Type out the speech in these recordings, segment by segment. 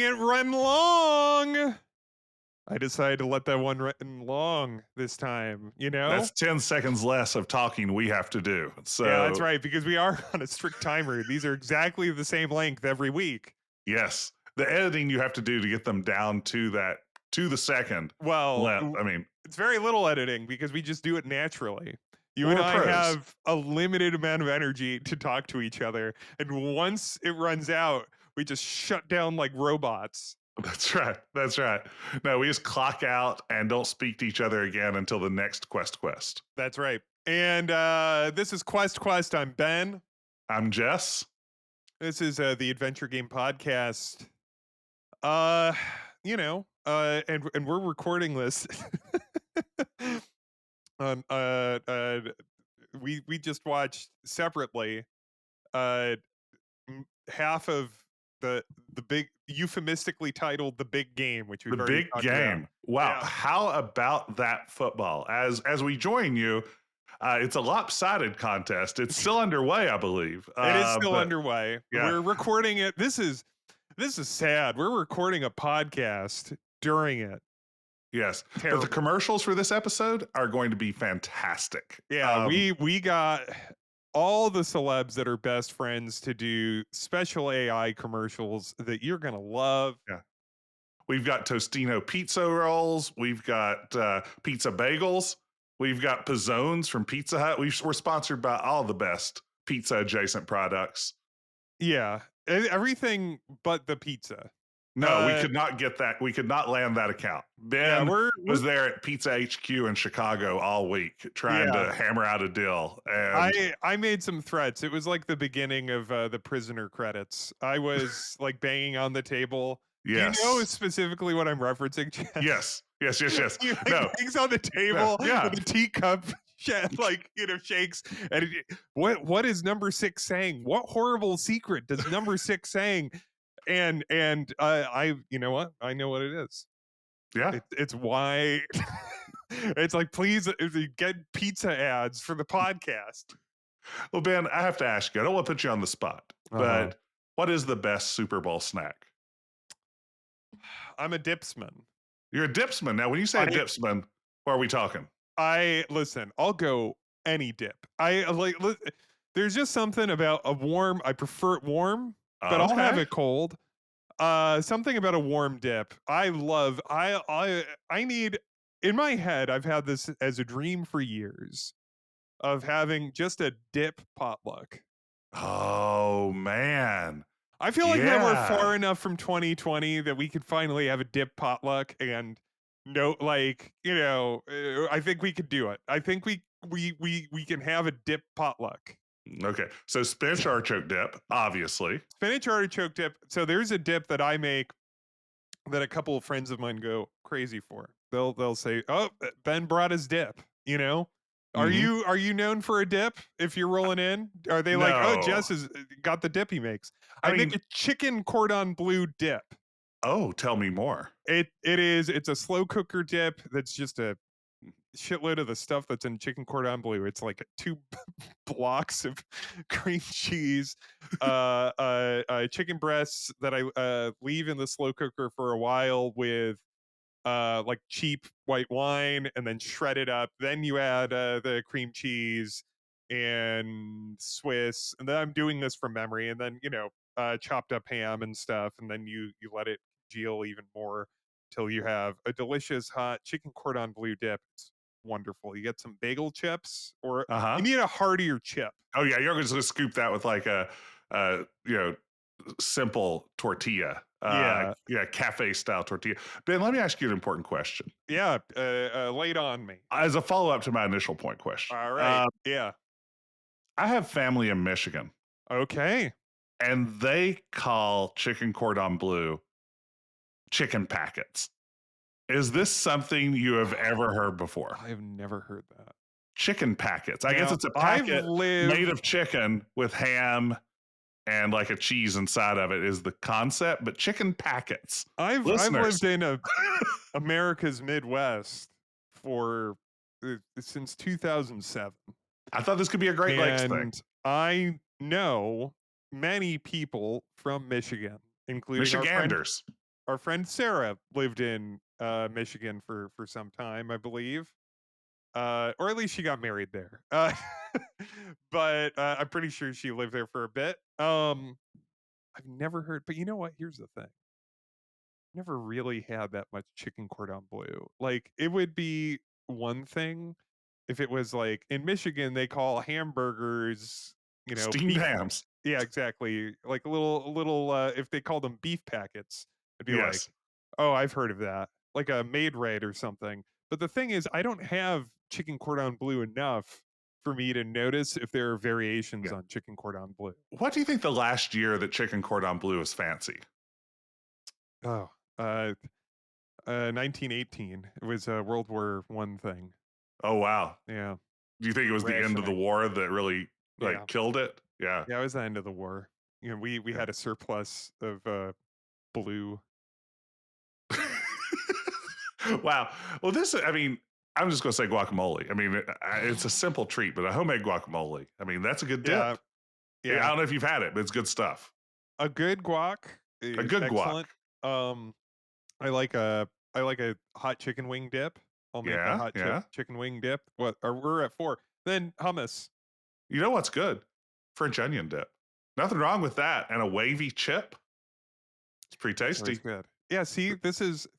can't run long. I decided to let that one run long this time, you know? That's 10 seconds less of talking we have to do. So Yeah, that's right, because we are on a strict timer. These are exactly the same length every week. yes, the editing you have to do to get them down to the second Well, length. I mean, it's very little editing because we just do it naturally. You and we're I pros. have a limited amount of energy to talk to each other, and once it runs out, we just shut down like robots. That's right. That's right. No, we just clock out and don't speak to each other again until the next quest. That's right. And this is Quest. I'm Ben. I'm Jess. This is the Adventure Game Podcast. Uh, and we're recording this. on we just watched separately uh half of the big euphemistically titled The Big Game, which we've The already big talked about. game. Wow. Yeah. How about that football? As we join you, it's a lopsided contest. It's still underway, I believe. It is still But underway. yeah, We're recording it. This is sad. We're recording a podcast during it. yes. Terrible. But the commercials for this episode are going to be fantastic. Yeah, we got all the celebs that are best friends to do special AI commercials that you're gonna love. Yeah. We've got Tostino pizza rolls. We've got pizza bagels. We've got pizzones from Pizza Hut. We're sponsored by all the best pizza adjacent products. Yeah, everything but the pizza. No, we could not get that. We could not land that account. Ben was there at Pizza HQ in Chicago all week trying to hammer out a deal. And I made some threats. It was like the beginning of the Prisoner credits. I was like banging on the table. yes. Do you know specifically what I'm referencing, Jess? Yes. He like No. bangs on the table Yeah. with a teacup, like shakes. And what is number 6 saying? What horrible secret does number 6 saying? And I, you know what? I know what it is. Yeah. It's why. It's like, please get pizza ads for the podcast. Well, Ben, I have to ask you. I don't want to put you on the spot, but what is the best Super Bowl snack? I'm a dipsman. You're a dipsman. Now, when you say a dipsman, what are we talking? Listen, I'll go any dip. There's just something about a warm, I prefer it warm, but I'll have it cold. Something about a warm dip. I need, in my head, I've had this as a dream for years of having just a dip potluck. Oh, man. I feel like that we're far enough from 2020 that we could finally have a dip potluck and I think we could do it. I think we can have a dip potluck. Okay. So spinach artichoke dip, obviously. Spinach artichoke dip. So there's a dip that I make that a couple of friends of mine go crazy for. They'll say, "Oh, Ben brought his dip," you know? Are you known for a dip if you're rolling in? Are they like, "Oh, Jess has got the dip he makes." I make a chicken cordon bleu dip. Oh, tell me more. It's a slow cooker dip that's just a shitload of the stuff that's in chicken cordon bleu. It's like 2 blocks of cream cheese, chicken breasts that I leave in the slow cooker for a while with like cheap white wine and then shred it up. Then you add the cream cheese and Swiss, and then I'm doing this from memory, and then chopped up ham and stuff, and then you let it congeal even more till you have a delicious hot chicken cordon bleu dip. It's wonderful. You get some bagel chips, or you need a heartier chip. Oh yeah, you're just gonna scoop that with like a simple tortilla. Cafe style tortilla. Ben, let me ask you an important question. Yeah, lay it on me. As a follow up to my initial point question. All right. I have family in Michigan. Okay. And they call chicken cordon bleu chicken packets. Is this something you have ever heard before? I have never heard that. Chicken packets. I guess it's a packet made of chicken with ham and like a cheese inside of it is the concept, but chicken packets. I've lived in America's Midwest for since 2007. I thought this could be a Great Lakes thing. And I know many people from Michigan, including Michiganders. our friend Sarah lived in Michigan for some time, I believe. Or at least she got married there. But I'm pretty sure she lived there for a bit. I've never heard, but you know what? Here's the thing. Never really had that much chicken cordon bleu. Like, it would be one thing if it was like in Michigan they call hamburgers, Steamed beef. hams. Yeah, exactly. Like a little if they called them beef packets, I'd be like, Yes. "Oh, I've heard of that." Like a made right or something. But the thing is, I don't have chicken cordon bleu enough for me to notice if there are variations Yeah. on chicken cordon bleu. What do you think the last year that chicken cordon bleu was fancy? Oh, uh 1918. It was a World War One thing. Oh wow. Yeah, Do you think it was the end of the rationing. war that really Yeah, killed it? Yeah. yeah. It was the end of the war. We Yeah. had a surplus of blue. Wow. Well, I'm just going to say guacamole. I mean, it's a simple treat, but a homemade guacamole. I mean, that's a good Yeah, dip. Yeah, I yeah. don't know if you've had it, but it's good stuff. A good guac A is good guac. excellent. Um, I like a hot chicken wing dip. I'll make a Yeah, hot yeah. chicken wing dip. What? Or we're at 4. Then hummus. You know what's good? French onion dip. Nothing wrong with that. And a wavy chip. It's pretty That's always tasty. good. Yeah. See,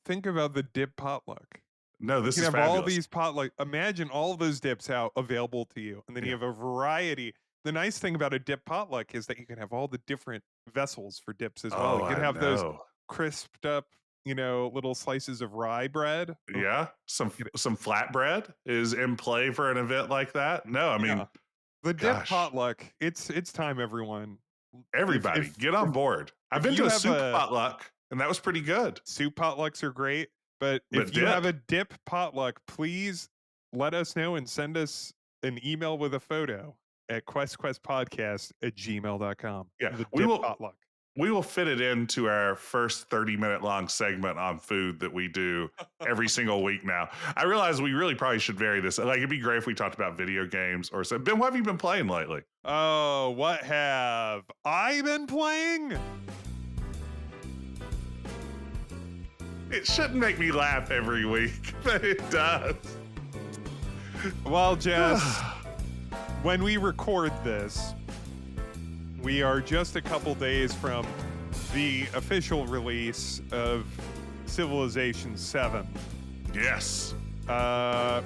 think about the dip potluck. No, You this can is have all fabulous. these potluck. Imagine all those dips out available to you, and then you Yeah. have a variety. The nice thing about a dip potluck is that you can have all the different vessels for dips as well. Oh, You could I have those know. crisped up, little slices of rye bread. Oh, Yeah. get it. Some flatbread is in play for an event like that. No, I mean, Yeah, the dip gosh, potluck. It's time, everyone. If everybody if get if on board. I've if been you to a have soup a potluck and that was pretty good. soup potlucks are great, but But if you have dip, a dip potluck, please let us know and send us an email with a photo at questquestpodcast@gmail.com. yeah, The dip potluck. we will fit it into our first 30-minute long segment on food that we do every single week now. I realize we really probably should vary this. Like, it'd be great if we talked about video games or so. Ben, what have you been playing lately? Oh, what have I been playing? It shouldn't make me laugh every week, but it does. Well, Jess, when we record this, we are just a couple days from the official release of Civilization 7, Yes.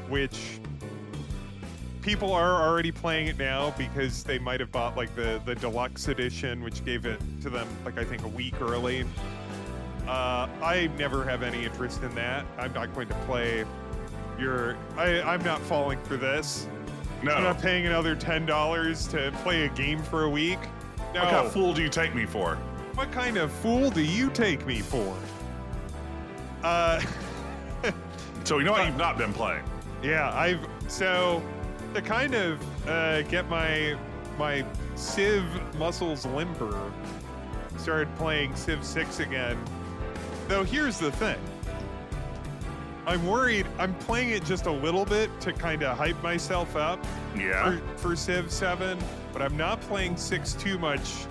which people are already playing it now because they might have bought like the deluxe edition, which gave it to them like I think a week early. I never have any interest in that. I'm not going to play I'm not falling for this. I'm No. not paying another $10 to play a game for a week. No. What kind of fool do you take me for? What kind of fool do you take me for? So you know what you've not been playing? Yeah, so to kind of get my Civ muscles limber, started playing Civ 6 again. Though here's the thing. I'm worried. I'm playing it just a little bit to kind of hype myself up Yeah. for Civ 7, but I'm not playing 6 too much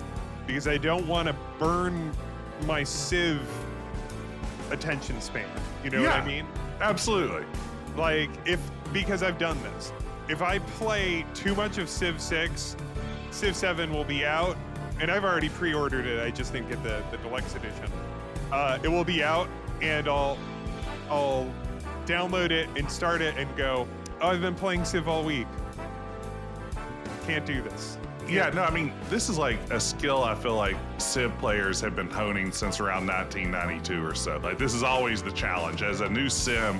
because I don't want to burn my Civ attention span. You know what I mean? Absolutely. Like, because I've done this. If I play too much of Civ 6, Civ 7 will be out, and I've already pre-ordered it. I just didn't get the deluxe edition. It will be out, and I'll download it and start it and go, oh, I've been playing Civ all week. Can't do this. Yeah, no, I mean, this is like a skill I feel like Civ players have been honing since around 1992 or so. Like, this is always the challenge. As a new Civ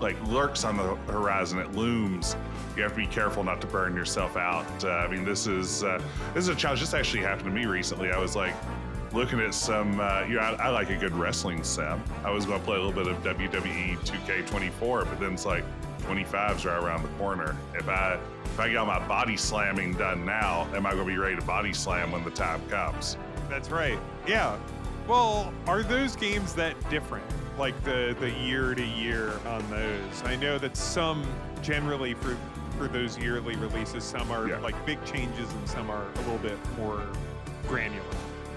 like lurks on the horizon, it looms. You have to be careful not to burn yourself out. I mean, this is a challenge. This actually happened to me recently. I was like looking at some, I like a good wrestling sim. I was going to play a little bit of WWE 2K24, but then it's like 25's right around the corner. If I got my body slamming done now, am I going to be ready to body slam when the time comes? That's right. Yeah. Well, are those games that different? Like the year to year on those? I know that some generally for those yearly releases, some are like big changes and some are a little bit more granular.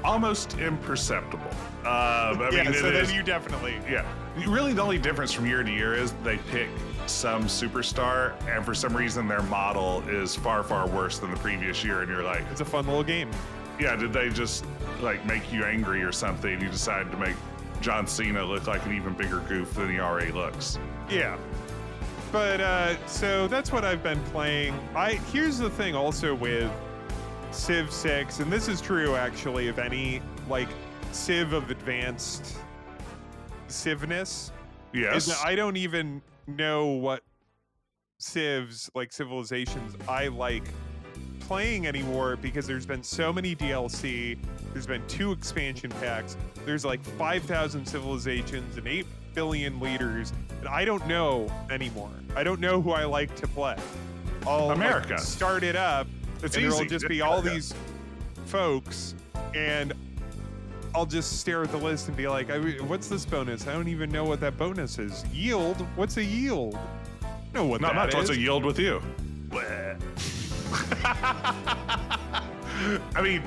almost imperceptible. So then you definitely. Yeah. Really, the only difference from year to year is they pick some superstar, and for some reason their model is far, far worse than the previous year, and you're like, it's a fun little game. Yeah, did they just like make you angry or something? You decided to make John Cena look like an even bigger goof than he already looks. Yeah. But so that's what I've been playing. Here's the thing also with Civ 6, and this is true actually of any like Civ of advanced Civness. Yes. Is that I don't even know what Civs, like civilizations, I like playing anymore because there's been so many DLC, there's been 2 expansion packs, there's like 5,000 civilizations and 8 billion leaders, and I don't know anymore. I don't know who I like to play. I'll America. Start it up, It's and easy. there'll just be all these folks, and I'll just stare at the list and be like, what's this bonus? I don't even know what that bonus is. Yield? What's a yield? No, what Not that much. is. What's a yield with you? I mean,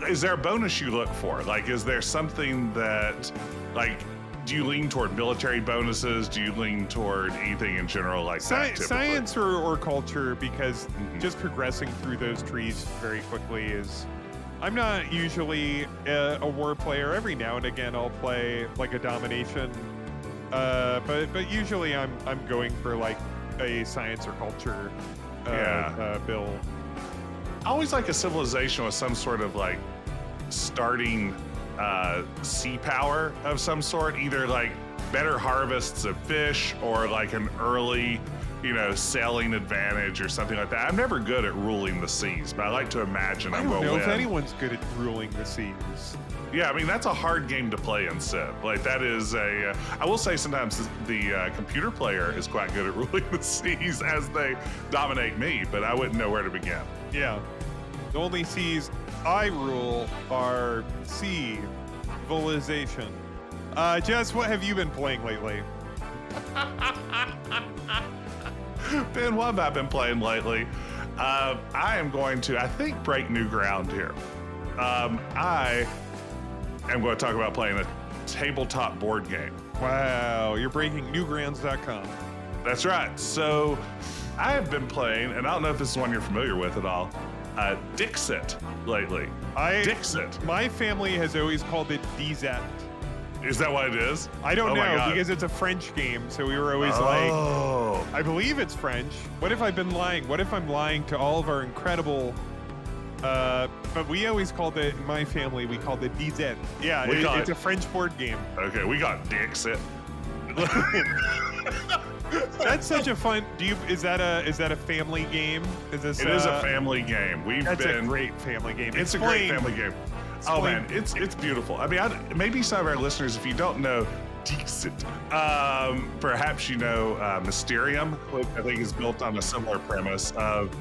is there a bonus you look for? Like, is there something that, like, do you lean toward military bonuses? Do you lean toward anything in general like that? Typically? Science or culture, because just progressing through those trees very quickly is... I'm not usually a war player. Every now and again I'll play like a domination, but usually I'm going for like a science or culture build. I always like a civilization with some sort of like starting sea power of some sort, either like better harvests of fish or like an early, sailing advantage or something like that. I'm never good at ruling the seas, but I like to imagine I'm going to win. I don't know if anyone's good at ruling the seas. Yeah, I mean, that's a hard game to play in Civ. Like, that is I will say sometimes the computer player is quite good at ruling the seas as they dominate me, but I wouldn't know where to begin. Yeah. The only seas I rule are civilization. Jess, what have you been playing lately? Ben, what have I been playing lately? I am going to, I think, break new ground here. I am going to talk about playing a tabletop board game. Wow, you're breaking newgrounds.com. That's right. So I have been playing, and I don't know if this is one you're familiar with at all, Dixit lately. Dixit. My family has always called it DZ. Is that what it is? I don't know, because it's a French game, so we were always like, I believe it's French. What if I've been lying? What if I'm lying to all of our incredible... but we always called it, in my family, we called it DZ. Yeah, it's a French board game. Okay, we got Dixit. That's such a fun... Is that a family game? It is a family game. That's a great family game. It's a great family game. Oh man, it's beautiful. I mean, maybe some of our listeners, if you don't know Dixit, perhaps you know Mysterium, which I think is built on a similar premise of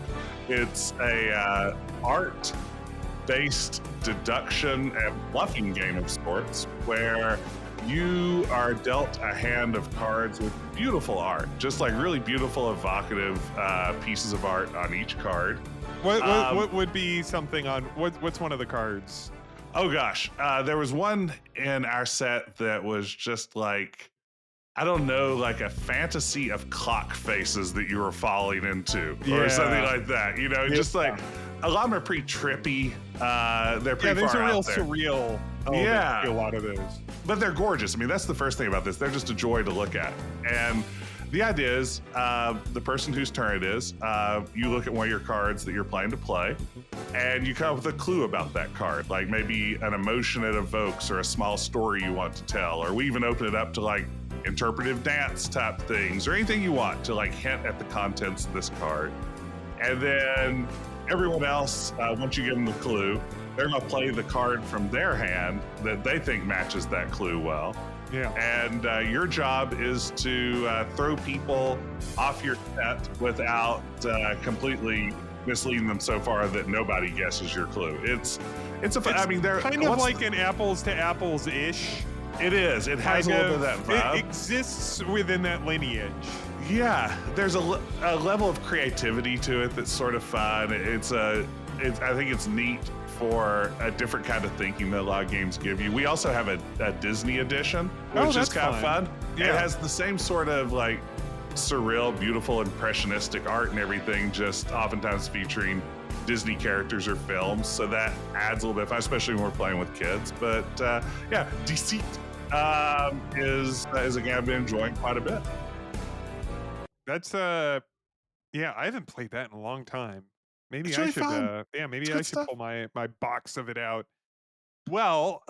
it's a art-based deduction and bluffing game of sorts, where you are dealt a hand of cards with beautiful art, just like really beautiful, evocative pieces of art on each card. What would be something on what's one of the cards? Oh gosh, there was one in our set that was just like, I don't know, like a fantasy of clock faces that you were falling into, or something like that. Just like a lot of them are pretty trippy. They're pretty there's far a real out there. surreal. A lot of those. But they're gorgeous. I mean, that's the first thing about this. They're just a joy to look at. And the idea is, the person whose turn it is, you look at one of your cards that you're planning to play, and you come up with a clue about that card, like maybe an emotion it evokes or a small story you want to tell, or we even open it up to like interpretive dance type things or anything you want to like hint at the contents of this card. And then everyone else, once you give them the clue, they're going to play the card from their hand that they think matches that clue well. Yeah. And your job is to throw people off your set without completely misleading them so far that nobody guesses your clue. It's a fun, I mean, they're kind of like an apples to apples ish. It is. It has a little bit of that vibe. It exists within that lineage. Yeah, there's a level of creativity to it that's sort of fun. I think it's neat for a different kind of thinking that a lot of games give you. We also have a Disney edition, which is kind of fun. Yeah. It has the same sort of like surreal, beautiful, impressionistic art and everything, just oftentimes featuring Disney characters or films. So that adds a little bit, especially when we're playing with kids. But yeah, Deceit is a game I've been enjoying quite a bit. That's yeah, I haven't played that in a long time. Maybe It's I really should fun. maybe It's I good should stuff. pull my box of it out. Well,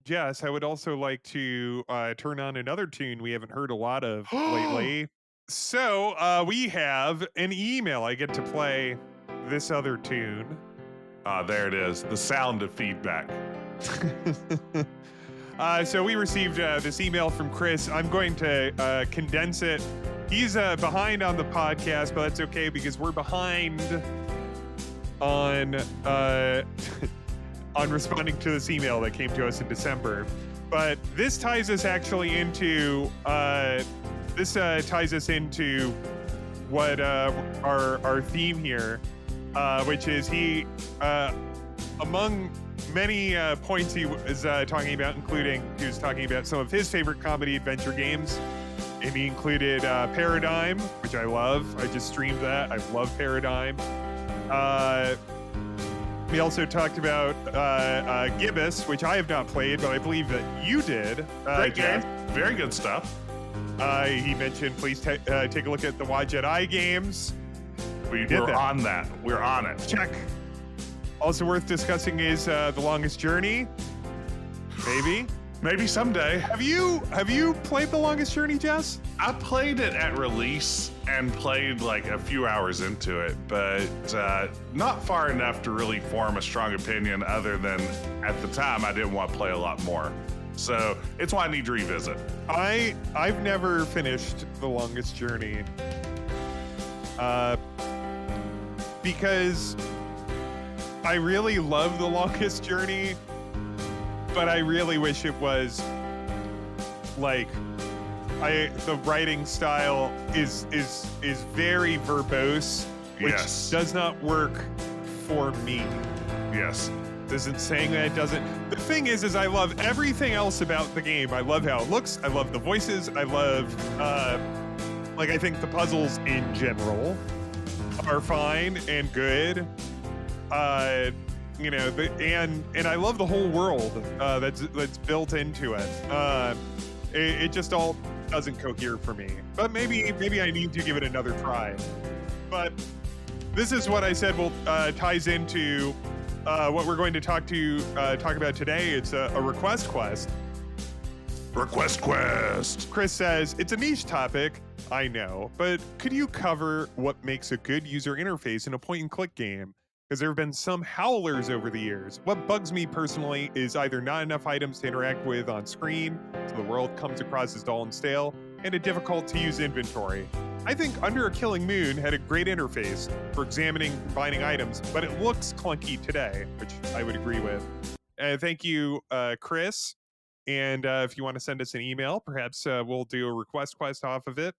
Jess, I would also like to turn on another tune we haven't heard a lot of lately. So we have an email. I get to play this other tune. There it is. The sound of feedback. So we received this email from Chris. I'm going to condense it. He's behind on the podcast, but that's okay because we're behind on on responding to this email that came to us in December. But this ties us actually into what our theme here, which is he among many points he was talking about, including he was talking about some of his favorite comedy adventure games. And he included Paradigm, which I love. I just streamed that. I love Paradigm. We also talked about Gibbous, which I have not played, but I believe that you did. Great game. Jeff. Very good stuff. He mentioned please take a look at the Why Jedi games. We're that. on that. We're on it. Check. Also worth discussing is The Longest Journey. Maybe. Maybe someday. Have you played The Longest Journey, Jess? I played it at release and played like a few hours into it, but not far enough to really form a strong opinion other than at the time I didn't want to play a lot more. So it's why I need to revisit. I've never finished The Longest Journey. Because I really love The Longest Journey, but I really wish it was like the writing style is very verbose, which Yes. does not work for me. Yes. Isn't saying that it doesn't. The thing is I love everything else about the game. I love how it looks. I love the voices. I love, I think the puzzles in general are fine and good. And I love the whole world that's built into it. It just all doesn't cohere for me. But maybe I need to give it another try. But this is what I said ties into what we're going to talk about today. It's a request quest. Request quest. Chris says, it's a niche topic, I know, but could you cover what makes a good user interface in a point-and-click game? Because there have been some howlers over the years. What bugs me personally is either not enough items to interact with on screen, so the world comes across as dull and stale, and a difficult-to-use inventory. I think Under a Killing Moon had a great interface for examining and combining items, but it looks clunky today, which I would agree with. Thank you, Chris. And if you want to send us an email, perhaps we'll do a request quest off of it.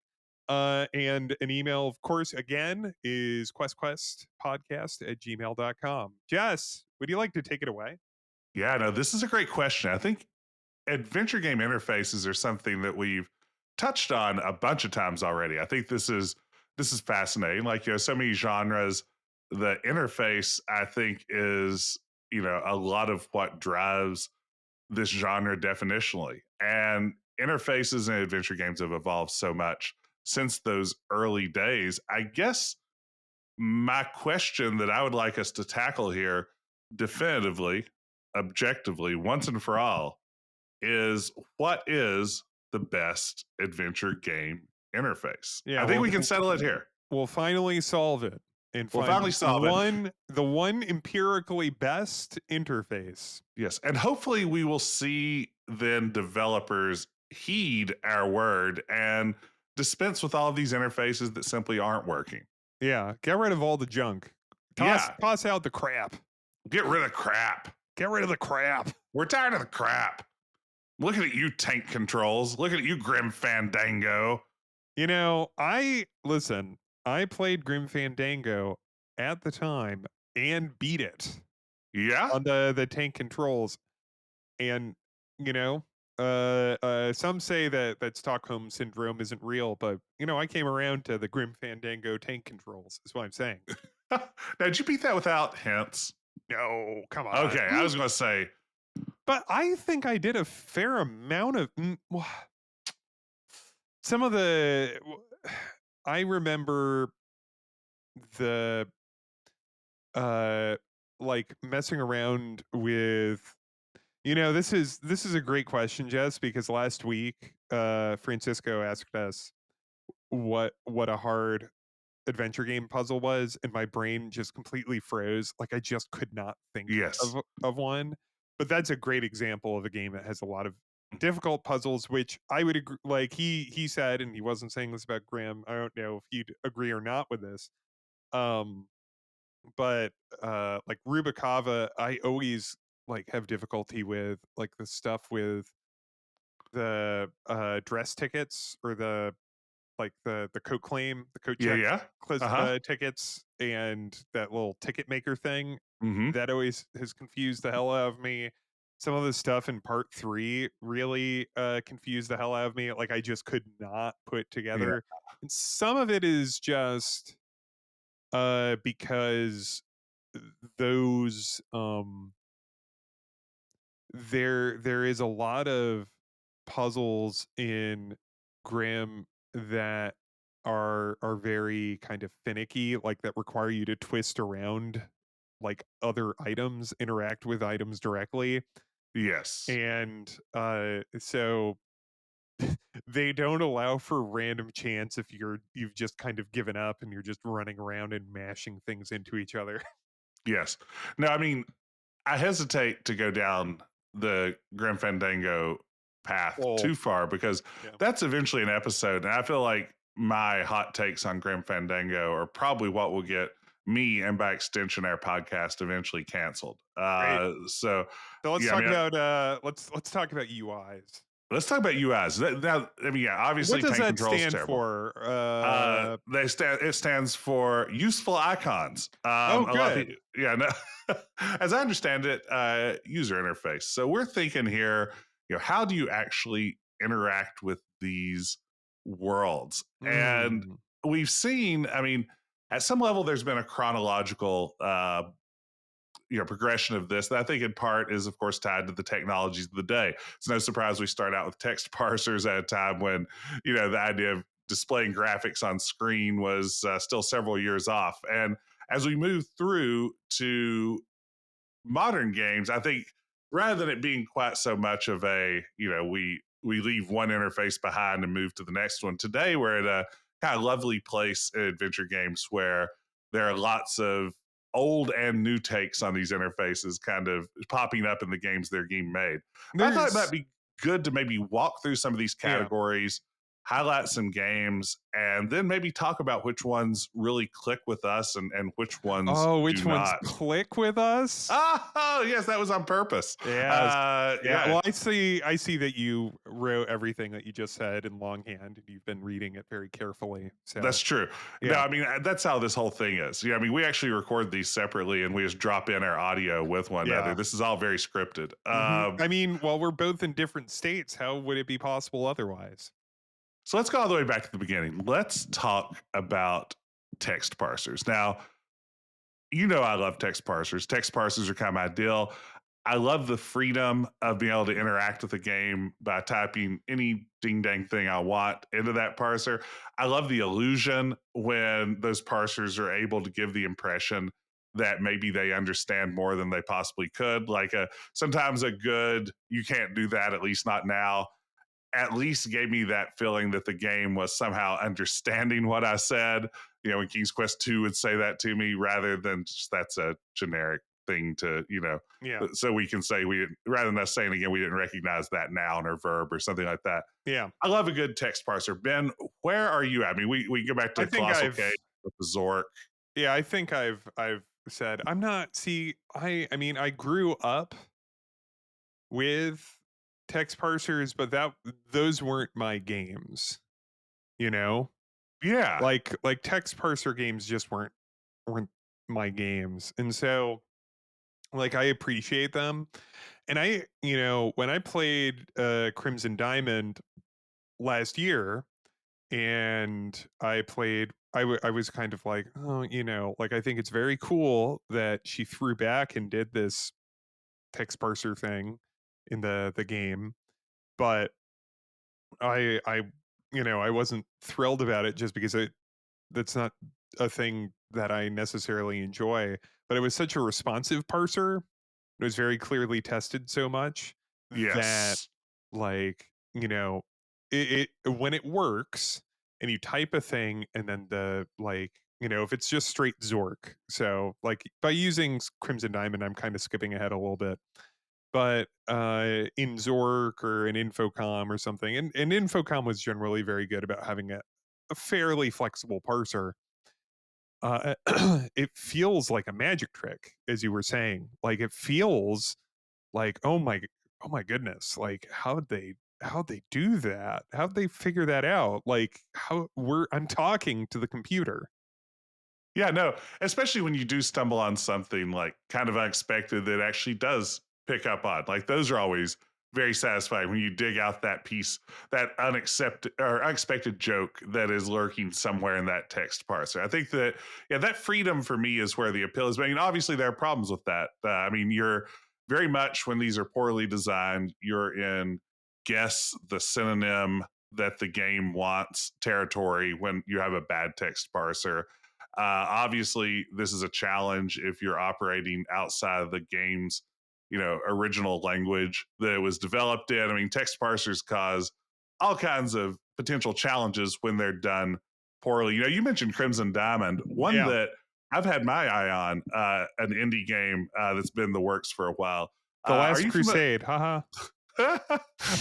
And an email, of course, again, is questquestpodcast@gmail.com. Jess, would you like to take it away? Yeah, no, this is a great question. I think adventure game interfaces are something that we've touched on a bunch of times already. I think this is fascinating. Like, so many genres, the interface, I think, is, a lot of what drives this genre definitionally. And interfaces in adventure games have evolved so much since those early days. I guess my question that I would like us to tackle here definitively, objectively, once and for all, is what is the best adventure game interface? Yeah, I think we can settle it here. We'll finally solve it. And We'll find finally solve it. The one empirically best interface. Yes. And hopefully we will see then developers heed our word and dispense with all of these interfaces that simply aren't working. Yeah, get rid of all the junk. Toss out the crap. Get rid of crap. Get rid of the crap. We're tired of the crap. Looking at you, tank controls. Looking at you, Grim Fandango. I played Grim Fandango at the time and beat it. Yeah. on the tank controls. And, you know, some say that Stockholm syndrome isn't real, but I came around to the Grim Fandango tank controls. Is what I'm saying. Now, did you beat that without hints? No, come on. Okay, I was going to say, But I think I did a fair amount of some of the. I remember the uh like messing around with. This is a great question, Jess, because last week Francisco asked us what a hard adventure game puzzle was, and my brain just completely froze. Like I just could not think yes. of one. But that's a great example of a game that has a lot of difficult puzzles, which I would agree. Like he said, and he wasn't saying this about Graham. I don't know if you'd agree or not with this. Um, but like Rubikava, I always like have difficulty with like the stuff with the dress tickets or the coat claim, the coat Yeah, check yeah. Uh-huh. tickets, and that little ticket maker thing. Mm-hmm. That always has confused the hell out of me. Some of the stuff in part 3 really confused the hell out of me. Like I just could not put Yeah. together. And some of it is just because those there is a lot of puzzles in Grimm that are very kind of finicky, like that require you to twist around like other items, interact with items directly. Yes. And so they don't allow for random chance if you've just kind of given up and you're just running around and mashing things into each other. Yes. Now, I mean, I hesitate to go down the Grim Fandango path Oh, too far because yeah. that's eventually an episode. And I feel like my hot takes on Grim Fandango are probably what will get me and by extension our podcast eventually canceled. Great. So So let's yeah, I talk mean, about let's talk about UIs. let's talk about UIs. Now, I mean, yeah, What obviously does tank that control is stand terrible. for? It stands for useful icons. Oh, A lot of good. people, yeah, no, as I understand it, user interface. So we're thinking here, how do you actually interact with these worlds? And Mm. we've seen, I mean, at some level, there's been a chronological progression of this that I think in part is of course tied to the technologies of the day. It's no surprise we start out with text parsers at a time when the idea of displaying graphics on screen was still several years off. And as we move through to modern games, I think rather than it being quite so much of a we leave one interface behind and move to the next one. Today we're at a kind of lovely place in adventure games where there are lots of old and new takes on these interfaces kind of popping up in the games they're being made. But I thought it might There's be good to maybe walk through some of these yeah. categories, highlight some games, and then maybe talk about which ones really click with us and which ones Oh, do which ones not. click with us? Oh, yes, that was on purpose. Yes. Yeah. Yeah, Well, I see that you wrote everything that you just said in longhand and you've been reading it very carefully. So that's true. No, yeah. I mean, that's how this whole thing is. Yeah, I mean, we actually record these separately and we just drop in our audio with one another. Yeah. This is all very scripted. I mean, while we're both in different states, how would it be possible otherwise? So let's go all the way back to the beginning. Let's talk about text parsers. Now, I love text parsers. Text parsers are kind of my deal. I love the freedom of being able to interact with the game by typing any ding dang thing I want into that parser. I love the illusion when those parsers are able to give the impression that maybe they understand more than they possibly could. Like sometimes a good, you can't do that, at least not now, at least gave me that feeling that the game was somehow understanding what I said. When King's Quest 2 would say that to me rather than just that's a generic thing to, Yeah. so we can say we didn't, rather than us saying again, we didn't recognize that noun or verb or something like that. Yeah. I love a good text parser. Ben, where are you at? I mean, we go back I to think Colossal Cave I've with the Zork. yeah, I think I've said I'm not see I mean I grew up with text parsers, but those weren't my games, you know? Yeah. Like text parser games just weren't my games. And so Like, I appreciate them. And when I played Crimson Diamond last year, and I was kind of like, oh, like, I think it's very cool that she threw back and did this text parser thing in the game, but I I wasn't thrilled about it just because that's not a thing that I necessarily enjoy. But it was such a responsive parser. It was very clearly tested so much that, Yes. like, when it works and you type a thing and then if it's just straight Zork. So, like, by using Crimson Diamond, I'm kind of skipping ahead a little bit. But in Zork or in Infocom or something, and Infocom was generally very good about having a fairly flexible parser. It feels like a magic trick, as you were saying. Like, it feels like, oh my goodness, like, how'd they do that? How'd they figure that out? Like, I'm talking to the computer. Yeah, no, especially when you do stumble on something like kind of unexpected that actually does pick up on. Like those are always very satisfying when you dig out that piece, that unaccepted or unexpected joke that is lurking somewhere in that text parser. I think that yeah, that freedom for me is where the appeal is. I mean, obviously there are problems with that. I mean, you're very much when these are poorly designed, you're in guess the synonym that the game wants territory when you have a bad text parser. Obviously, this is a challenge if you're operating outside of the game's, original language that it was developed in. I mean, text parsers cause all kinds of potential challenges when they're done poorly. You mentioned Crimson Diamond, one Yeah. that I've had my eye on, an indie game that's been in the works for a while. The Are Last you familiar? Crusade, haha.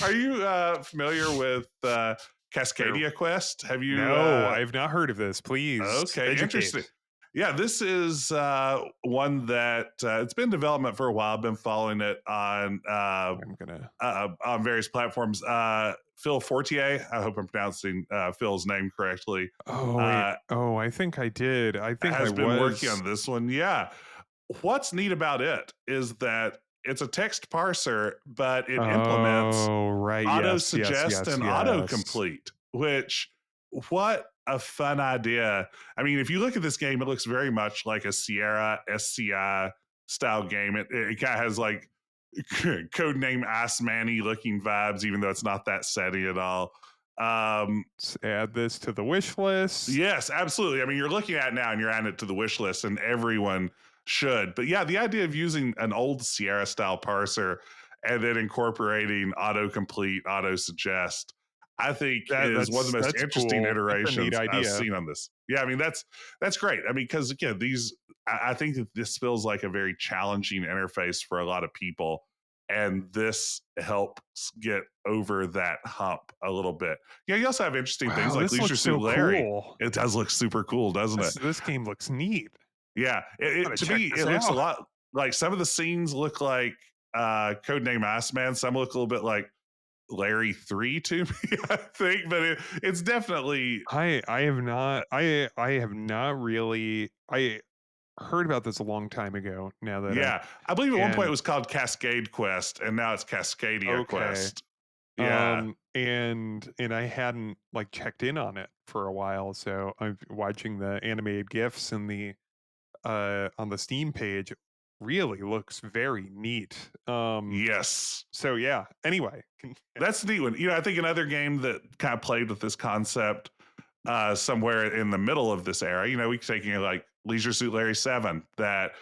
Are you familiar with Or Cascadia Quest? Have you no, I've not heard of this. Please Okay, interesting. educate. Yeah, this is one that it's been in development for a while. I've been following it I'm gonna. on various platforms. Phil Fortier, I hope I'm pronouncing Phil's name correctly, Oh wait. uh, Oh, I think I did. I think I has been working was. on this one. Yeah, what's neat about it is that it's a text parser, but it implements Oh right. auto Yes. Yes. suggest Yes. and Yes. autocomplete, which what a fun idea. I mean, if you look at this game, it looks very much like a Sierra SCI style game. It kind of has like codename Ass Manny looking vibes, even though it's not that setting at all. Let's add this to the wish list. Yes, absolutely. I mean, you're looking at it now and you're adding it to the wish list, and everyone should. But yeah, the idea of using an old Sierra style parser and then incorporating autocomplete, auto suggest, I think That is one of that's the most that's interesting cool. That's a neat iterations I've idea. seen on this. Yeah, I mean that's great. I mean, because again, I think that this feels like a very challenging interface for a lot of people, and this helps get over that hump a little bit. Yeah, you also have interesting things Wow, like this Leisure looks Suit so Larry. cool. It does look super cool, doesn't it? This game looks neat. Yeah. Gotta To check me, this it looks a out. lot like some of the scenes look like Codename Iceman. Some look a little bit like Larry 3 to me, I think, but it's definitely I have not I have not really I heard about this a long time ago now that yeah. I believe at one point it and was called Cascade Quest, and now it's Cascadia okay. Quest. Yeah. And I hadn't like checked in on it for a while, so I'm watching the animated GIFs and the on the Steam page really looks very neat. Yes. So yeah, anyway, That's the neat one. I think another game that kind of played with this concept somewhere in the middle of this era, we taking like Leisure Suit Larry 7 that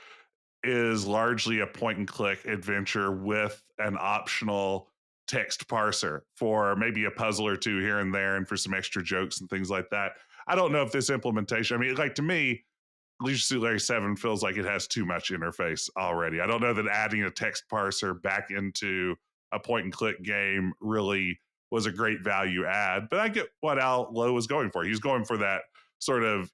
is largely a point and click adventure with an optional text parser for maybe a puzzle or two here and there and for some extra jokes and things like that. I don't know if this implementation, I mean, like to me, Leisure Suit Larry 7 feels like it has too much interface already. I don't know that adding a text parser back into a point and click game really was a great value add, but I get what Al Lowe was going for. He's going for that sort of,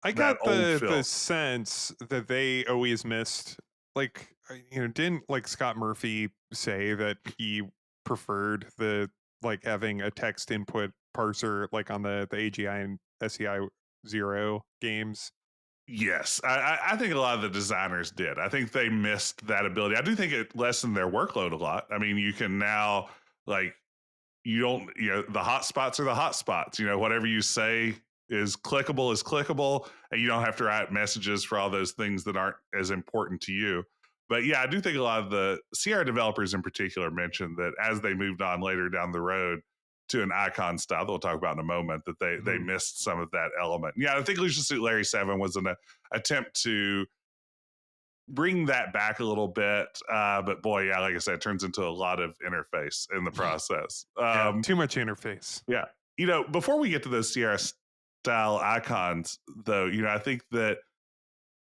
I that got old the feel. sense that they always missed, like, didn't like Scott Murphy say that he preferred the like having a text input parser like on the AGI and SEI 0 games. Yes, I think a lot of the designers did. I think they missed that ability. I do think it lessened their workload a lot. I mean, you can now like you don't the hot spots are the hot spots. Whatever you say is clickable, and you don't have to write messages for all those things that aren't as important to you. But yeah, I do think a lot of the Sierra developers in particular mentioned that as they moved on later down the road to an icon style that we'll talk about in a moment, that they Mhm. missed some of that element. Yeah, I think Leisure Suit Larry 7 was an attempt to bring that back a little bit. But boy, yeah, like I said, it turns into a lot of interface in the process. Yeah, too much interface. Yeah. Before we get to those Sierra style icons, though, I think that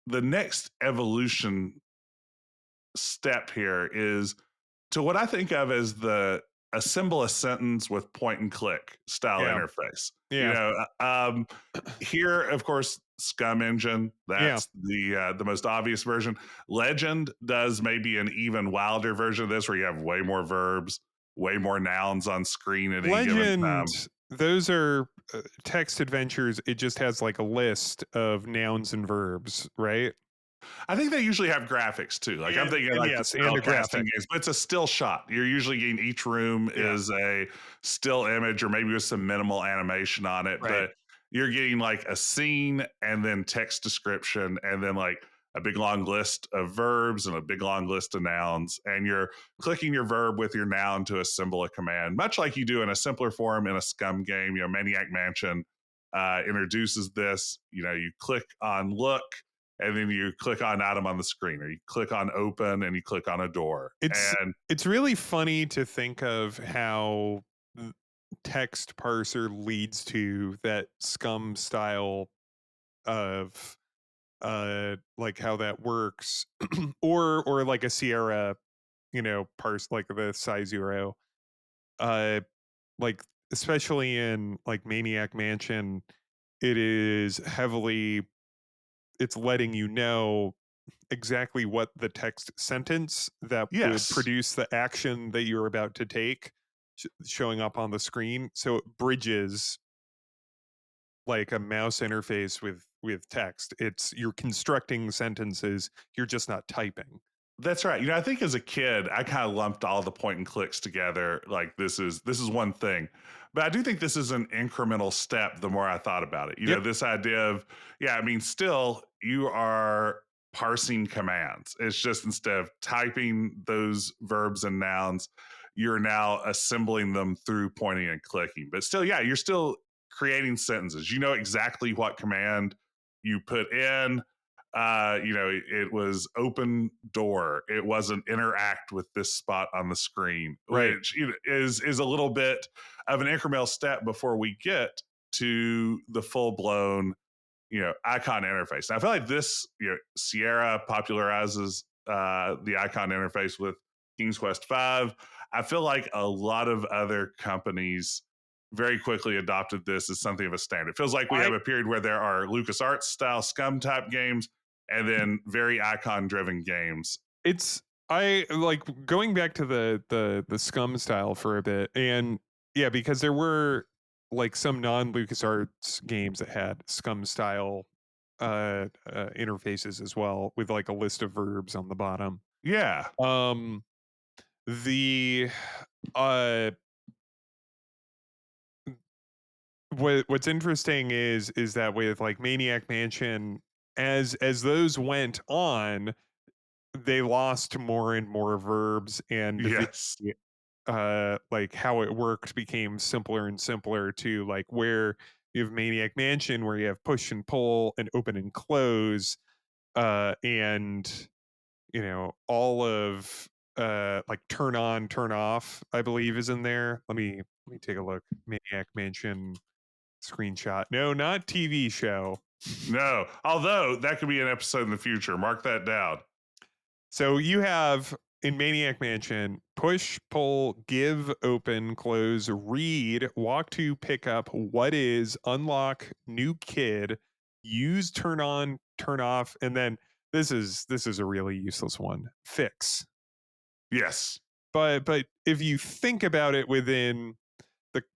the next evolution step here is to what I think of as the assemble a sentence with point and click style Yeah, interface. yeah, Here, of course, Scum Engine, yeah. that's the most obvious version. Legend does maybe an even wilder version of this where you have way more verbs, way more nouns on screen at any given Legend, time. those are text adventures. It just has like a list of nouns and verbs, right? I think they usually have graphics too. Like I'm thinking And like the yes, and a spellcasting graphic. games, but it's a still shot. You're usually getting each room Yeah, is a still image or maybe with some minimal animation on it, right. but you're getting like a scene and then text description and then like a big long list of verbs and a big long list of nouns. And you're clicking your verb with your noun to assemble a command, much like you do in a simpler form in a Scum game. Maniac Mansion introduces this. You click on look and then you click on item on the screen, or you click on open and you click on a door. It's And it's really funny to think of how text parser leads to that scum style of like how that works or like a Sierra, parse like the size zero. Uh like especially in like Maniac Mansion, it is heavily it's letting you know exactly what the text sentence that would yes, produce the action that you're about to take showing up on the screen, so it bridges like a mouse interface with text. It's you're constructing sentences, you're just not typing. that's right. I think as a kid, I kind of lumped all the point and clicks together. Like this is one thing, but I do think this is an incremental step. The more I thought about it, Yep. this idea of yeah, I mean, still you are parsing commands. It's just instead of typing those verbs and nouns, you're now assembling them through pointing and clicking. But still, yeah, you're still creating sentences. You know exactly what command you put in. It was open door. It wasn't interact with this spot on the screen, Right. which is a little bit of an incremental step before we get to the full blown, icon interface. And I feel like this, Sierra popularizes the icon interface with King's Quest V. I feel like a lot of other companies very quickly adopted this as something of a standard. It feels like we I have a period where there are LucasArts style Scum type games and then very icon driven games. it's I like going back to the scum style for a bit, and yeah, because there were like some non LucasArts games that had scum style interfaces as well with like a list of verbs on the bottom. Yeah. um the uh what's interesting is that with like Maniac Mansion, as those went on, they lost more and more verbs, and Yes. like how it worked became simpler and simpler to like where you have Maniac Mansion where you have push and pull and open and close, and all of like turn on turn off I believe is in there. Let me take a look. Maniac Mansion screenshot. No, not TV show. No. Although that could be an episode in the future. Mark that down. So you have in Maniac Mansion push, pull, give, open, close, read, walk to, pick up, what is, unlock, new kid, use, turn on, turn off, and then this is a really useless one. Fix. Yes. But if you think about it within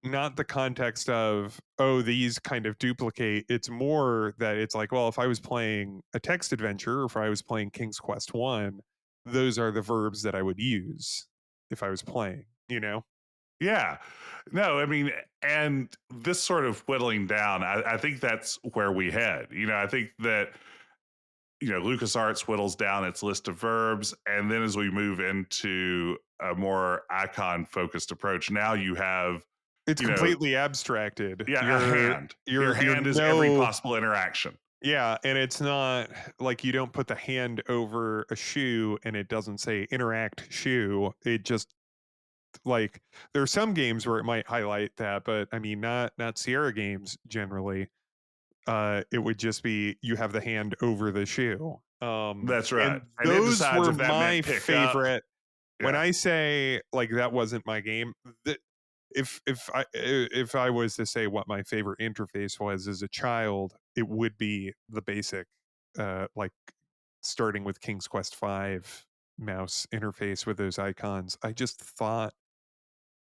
not the context of, oh, these kind of duplicate. It's more that it's like, well, if I was playing a text adventure, or if I was playing King's Quest 1, those are the verbs that I would use if I was playing, you know? Yeah. No, I mean, and this sort of whittling down, I think that's where we head. I think that, LucasArts whittles down its list of verbs. And then as we move into a more icon focused approach, now you have, It's you know, completely abstracted. yeah, a hand. Your You're hand is every no possible interaction. Yeah, and it's not like you don't put the hand over a shoe and it doesn't say interact shoe. It just like there are some games where it might highlight that, but I mean not Sierra games generally. It would just be you have the hand over the shoe. That's right. And And it those decides were if that meant my pick up. favorite. When Yeah. I say like that wasn't my game, th- if I was to say what my favorite interface was as a child, it would be the basic, like starting with King's Quest 5 mouse interface with those icons. I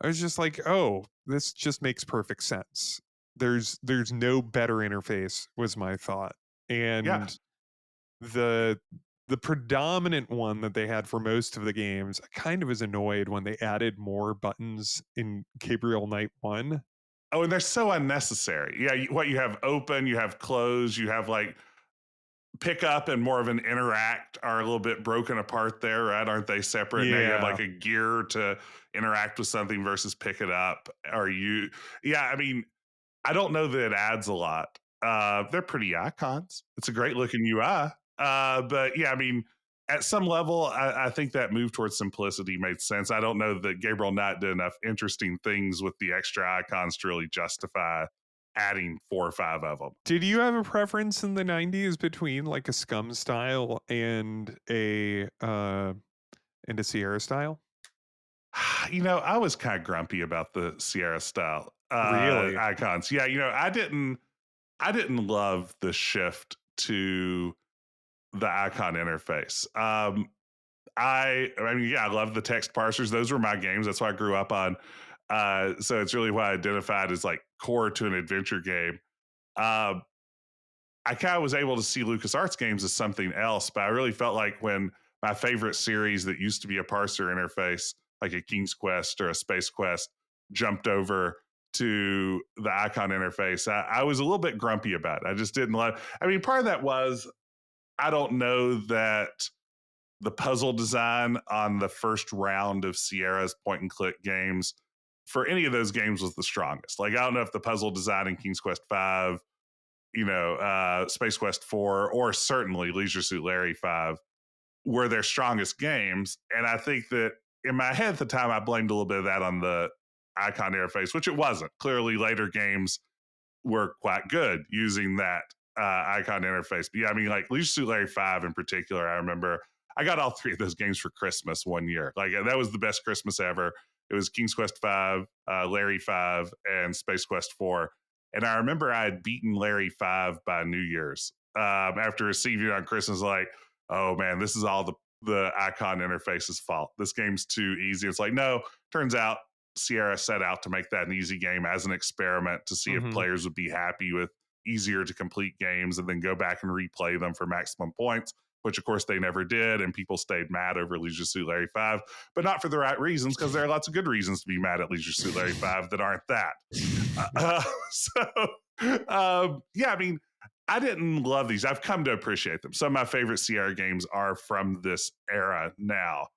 was just like, oh, this just makes perfect sense. There's no better interface was my thought. Yeah. And the the predominant one that they had for most of the games, I kind of was annoyed when they added more buttons in Gabriel Knight 1. Oh, and they're so unnecessary. Yeah. What you have open, you have close, you have like pick up and more of an interact are a little bit broken apart there, right? Aren't they separate? Now you have Yeah. like a gear to interact with something versus pick it up. Yeah, I mean, I don't know that it adds a lot. They're pretty icons. It's a great looking UI. But yeah, I mean, at some level, I think that move towards simplicity made sense. I don't know that Gabriel Knight did enough interesting things with the extra icons to really justify adding 4 or 5 of them. Did you have a preference in the 90s between like a Scum style and a Sierra style? I was kind of grumpy about the Sierra style Really? icons. Yeah, I didn't love the shift to the icon interface. I mean, yeah, I love the text parsers. Those were my games. That's what I grew up on. So it's really what I identified as like core to an adventure game. Um, I kind of was able to see LucasArts games as something else, but I really felt like when my favorite series that used to be a parser interface, like a King's Quest or a Space Quest, jumped over to the icon interface, I was a little bit grumpy about it. I just didn't love. I mean, part of that was I don't know that the puzzle design on the first round of Sierra's point and click games for any of those games was the strongest. Like I don't know if the puzzle design in King's Quest 5, Space Quest 4, or certainly Leisure Suit Larry 5 were their strongest games. And I think that in my head at the time, I blamed a little bit of that on the icon interface, which it wasn't. Clearly, later games were quite good using that icon interface. But yeah, I mean, like Leisure Suit Larry 5 in particular, I remember I got all 3 of those games for Christmas one year. Like that was the best Christmas ever. It was King's Quest 5, Larry 5, and Space Quest 4. And I remember I had beaten Larry 5 by New Year's after receiving it on Christmas. Like, oh man, this is all the icon interface's fault. This game's too easy. It's like, no, turns out Sierra set out to make that an easy game as an experiment to see if Hmm. players would be happy with easier to complete games and then go back and replay them for maximum points, which of course they never did. And people stayed mad over Leisure Suit Larry 5, but not for the right reasons because there are lots of good reasons to be mad at Leisure Suit Larry 5 that aren't that. Yeah, I mean, I didn't love these. I've come to appreciate them. Some of my favorite Sierra games are from this era now.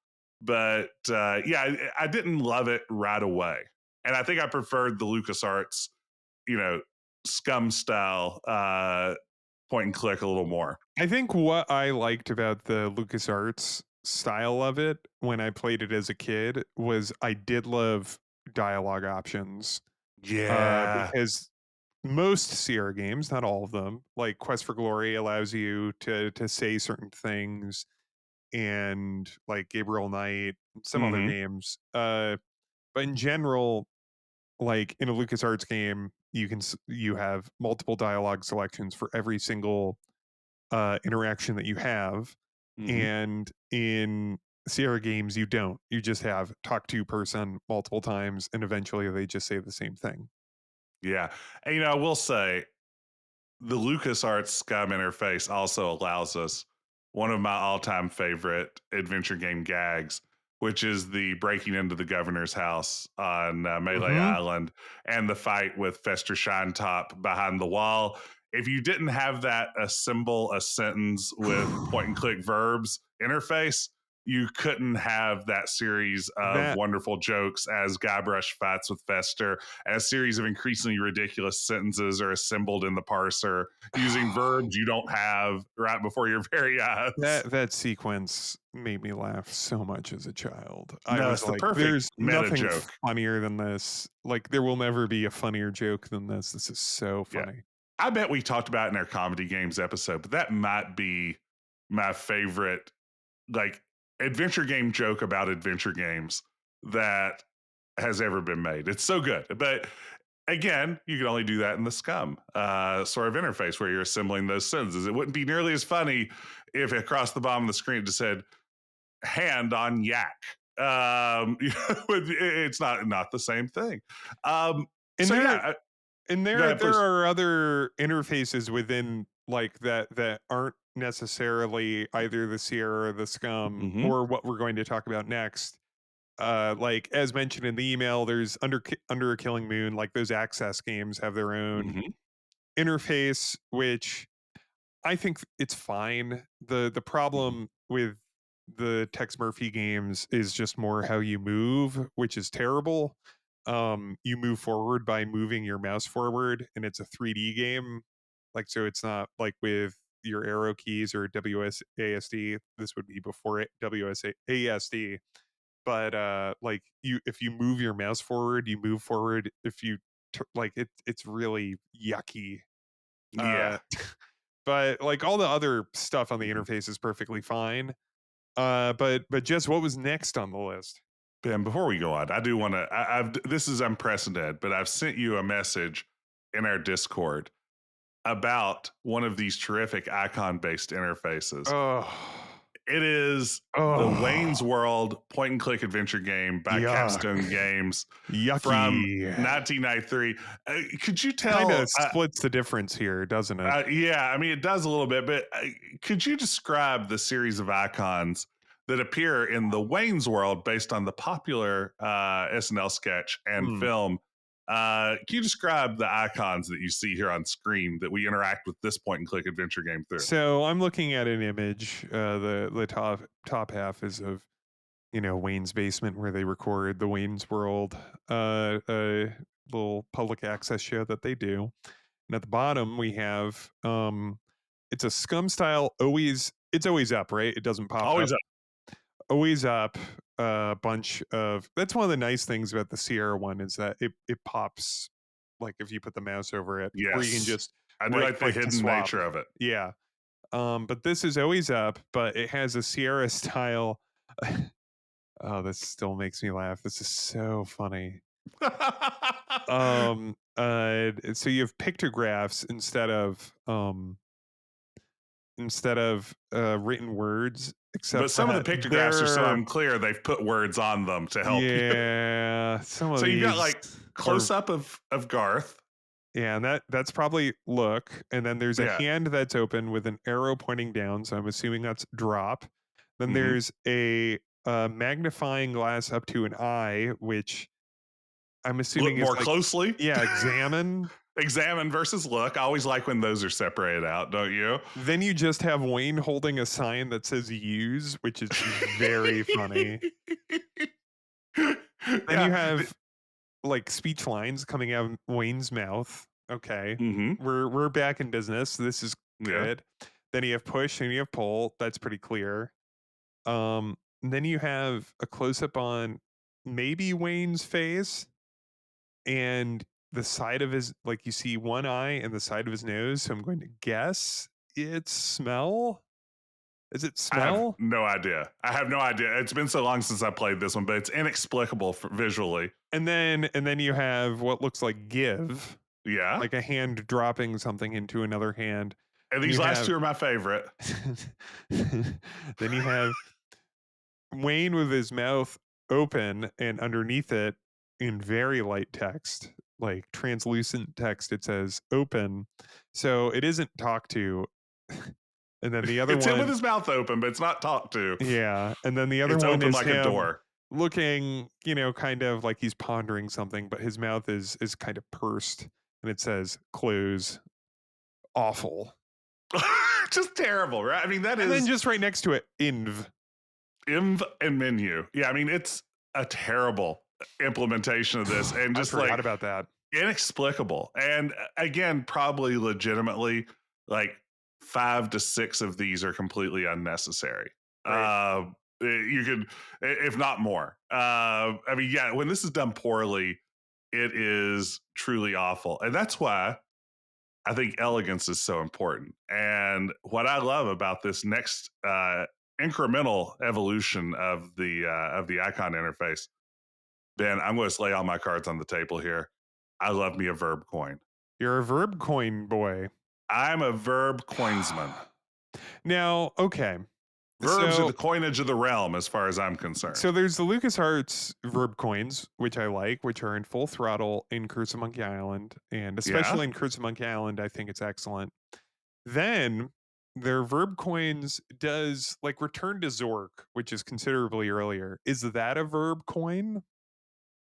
But yeah, I didn't love it right away. And I think I preferred the LucasArts, you know, scum style point and click a little more. I think what I liked about the LucasArts style of it when I played it as a kid was I did love dialogue options, Yeah. because most Sierra games, not all of them, like Quest for Glory allows you to say certain things, and like Gabriel Knight, some other Mm-hmm. games. But in general, like in a LucasArts game, you have multiple dialogue selections for every single interaction that you have. Mm-hmm. And in Sierra games, you don't. You just have talk to person multiple times, and eventually they just say the same thing. Yeah. And, you know, I will say the LucasArts Scum interface also allows us one of my all-time favorite adventure game gags, which is the breaking into the governor's house on Melee Mm-hmm. Island and the fight with Fester Shinetop behind the wall. If you didn't have that assemble a sentence with point and click verbs interface, you couldn't have that series of That wonderful jokes as Guybrush fights with Fester, and a series of increasingly ridiculous sentences are assembled in the parser using verbs you don't have right before your very eyes. that sequence made me laugh so much as a child. I No, was it's the like, perfect "There's meta nothing joke. funnier than this. Like, there will never be a funnier joke than this. This is so Yeah. funny." I bet we talked about it in our comedy games episode, but that might be my favorite, like, adventure game joke about adventure games that has ever been made. It's so good. But again, you can only do that in the Scum sort of interface where you're assembling those sentences. It wouldn't be nearly as funny if across the bottom of the screen it just said hand on yak. It's not the same thing. And So there yeah, and go there ahead, there please. are other interfaces within like that aren't necessarily either the Sierra or the Scum Mm-hmm. or what we're going to talk about next. Like as mentioned in the email, there's under a Killing Moon, like those access games have their own Mm-hmm. interface, which I think it's fine. The Mm-hmm. problem with the Tex Murphy games is just more how you move, which is terrible. You move forward by moving your mouse forward, and it's a 3D game. Like so, it's not like with your arrow keys or WSASD. This would be before it WSASD. But like you, if you move your mouse forward, you move forward. If you like it, it's really yucky. Yeah. But like all the other stuff on the Mm-hmm. interface is perfectly fine. But just what was next on the list? Ben, before we go on, I do want to. I've this is unprecedented, but I've sent you a message in our Discord about one of these terrific icon-based interfaces. Oh, It is the Wayne's oh, World point and click adventure game by yuck, Capstone Games from yucky. 1993. Could you Kind of tell? splits the difference here, doesn't it? Yeah, I mean, it does a little bit, but could you describe the series of icons that appear in the Wayne's World based on the popular SNL sketch and Hmm. film? Can you describe the icons that you see here on screen that we interact with this point and click adventure game through? So I'm looking at an image. The top half is of Wayne's basement where they record the Wayne's World little public access show that they do. And at the bottom we have it's a scum style it's always up, right? It doesn't pop up. Always up. Always up a bunch of that's one of the nice things about the Sierra one is that it pops like if you put the mouse over it, or you can Yes. just I do right like the click to hidden swap. nature of it. Yeah. But this is always up, but it has a Sierra style. Oh, this still makes me laugh. This is so funny. So you have pictographs instead of written words, except But some of the that pictographs are so they're unclear, they've put words on them to help you. yeah, some of So you've got these like are close up of Garth. yeah, and that's probably look, and then there's a Yeah. hand that's open with an arrow pointing down, so I'm assuming that's drop. Then Mm-hmm. there's a magnifying glass up to an eye, which I'm Look assuming is more like closely. yeah, examine. Examine versus look. I always like when those are separated out, don't you? Then you just have Wayne holding a sign that says use, which is very funny. Then you Yeah. have like speech lines coming out of Wayne's mouth. Okay. Mm-hmm. We're back in business. This is Yeah. good. Then you have push and you have pull. That's pretty clear. And then you have a close up on maybe Wayne's face and the side of his like you see one eye and the side of his nose. So I'm going to guess it's smell. Is it I have smell? no idea. I have no idea. It's been so long since I played this one, but it's inexplicable visually. And then you have what looks like give, Yeah. like a hand dropping something into another hand. And And these you last have two are my favorite. then you have Wayne with his mouth open, and underneath it, in very light text, like translucent text, it says "open." So it isn't "talk to." And then the other It's him with one, his mouth open, but it's not talk to. yeah. And then the other It's one open is like a him door. looking, kind of like he's pondering something, but his mouth is kind of pursed, and it says "close." Awful. Just terrible, right? I mean, that And then is just right next to it, "inv." inv and menu. Yeah, I mean, it's a terrible implementation of this and I just forgot like about that. inexplicable. And again, probably legitimately like 5 to 6 of these are completely unnecessary. Right. You could, if not more. I mean, yeah, when this is done poorly, it is truly awful. And that's why I think elegance is so important. And what I love about this next incremental evolution of the icon interface, Ben, I'm going to lay all my cards on the table here. I love me a verb coin. You're a verb coin boy. I'm a verb coinsman. Now, okay. Verbs are So the coinage of the realm, as far as I'm concerned. so there's the LucasArts verb coins, which I like, which are in Full Throttle in Curse of Monkey Island, and Yeah. especially in Curse of Monkey Island, I think it's excellent. Then their verb coins does like Return to Zork, which is considerably earlier. Is that a verb coin?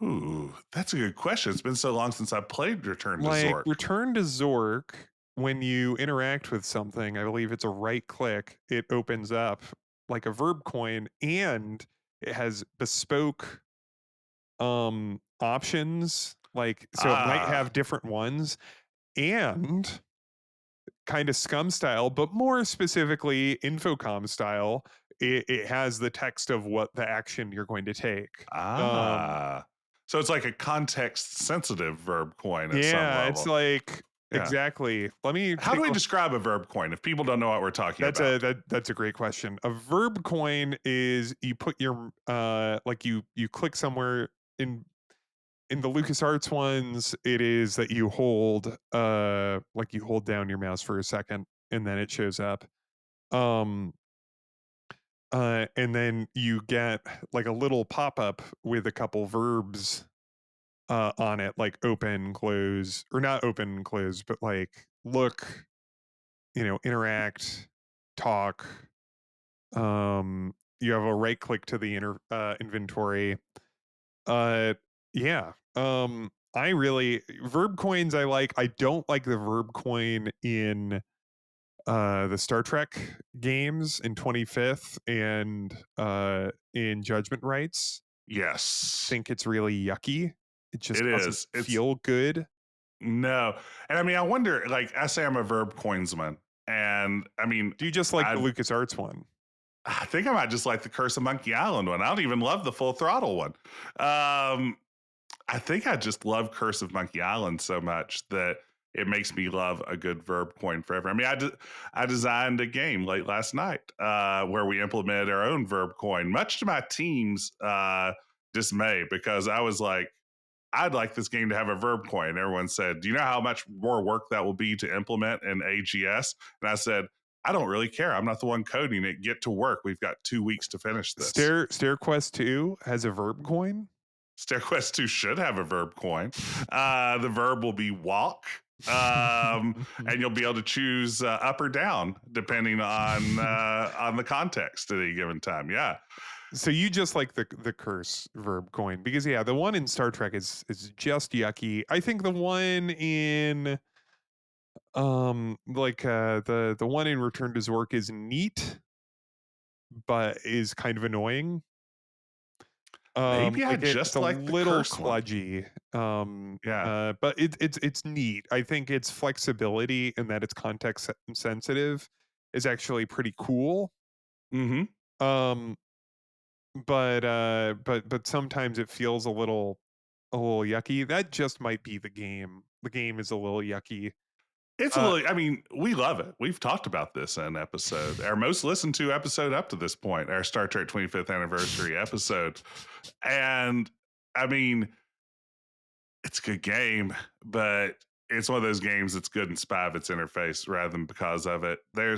Ooh, that's a good question. It's been so long since I played Return to Like Zork. Return to Zork, when you interact with something, I believe it's a right click, it opens up like a verb coin, and it has bespoke options, like so it might Ah, have different ones, and kind of scum style, but more specifically infocom style, it has the text of what the action you're going to take. um ah. So it's like a context sensitive verb coin at some yeah, it's level. like Yeah. exactly. Let me How do take we a describe a verb coin if people don't know what we're talking about? that's a great question. A verb coin is you put your like you click somewhere in the LucasArts ones, it is that you hold like you hold down your mouse for a second and then it shows up. Um and then you get like a little pop-up with a couple verbs on it, like open, close, or not open, close, but like look, interact, talk. You have a right click to the inventory. Uh yeah. I really verb coins I like. I don't like the verb coin in the Star Trek games in 25th and in Judgment Rights. Yes, Think it's really yucky. It just it doesn't is. It's feel good. no. And I mean, I wonder, like, I say I'm a verb coinsman. And I mean, Do you just like the I LucasArts one? I think I might just like the Curse of Monkey Island one. I don't even love the Full Throttle one. Um, I think I just love Curse of Monkey Island so much that it makes me love a good verb coin forever. I mean, I designed a game late last night where we implemented our own verb coin, much to my team's dismay, because I was like, I'd like this game to have a verb coin. Everyone said, do you know how much more work that will be to implement in AGS? And I said, I don't really care. I'm not the one coding it. Get to work. We've got 2 weeks to finish this. StairQuest 2 has a verb coin. StairQuest 2 should have a verb coin. The verb will be walk. And you'll be able to choose up or down depending on the context at any given time. Yeah. So you just like the curse verb coin because yeah, the one in Star Trek is just yucky. I think the one in like the one in Return to Zork is neat, but is kind of annoying. Maybe I Like it's just a like the little curse one. kludgy. Yeah. But it's neat. I think its flexibility and that it's context sensitive is actually pretty cool. Mm-hmm. Um, but sometimes it feels a little yucky. That just might be the game. The game is a little yucky. It's a Uh, little, I mean, we love it. We've talked about this in our most listened to episode up to this point, our Star Trek 25th anniversary episode. And I mean, it's a good game, but it's one of those games that's good in spite of its interface rather than because of it. I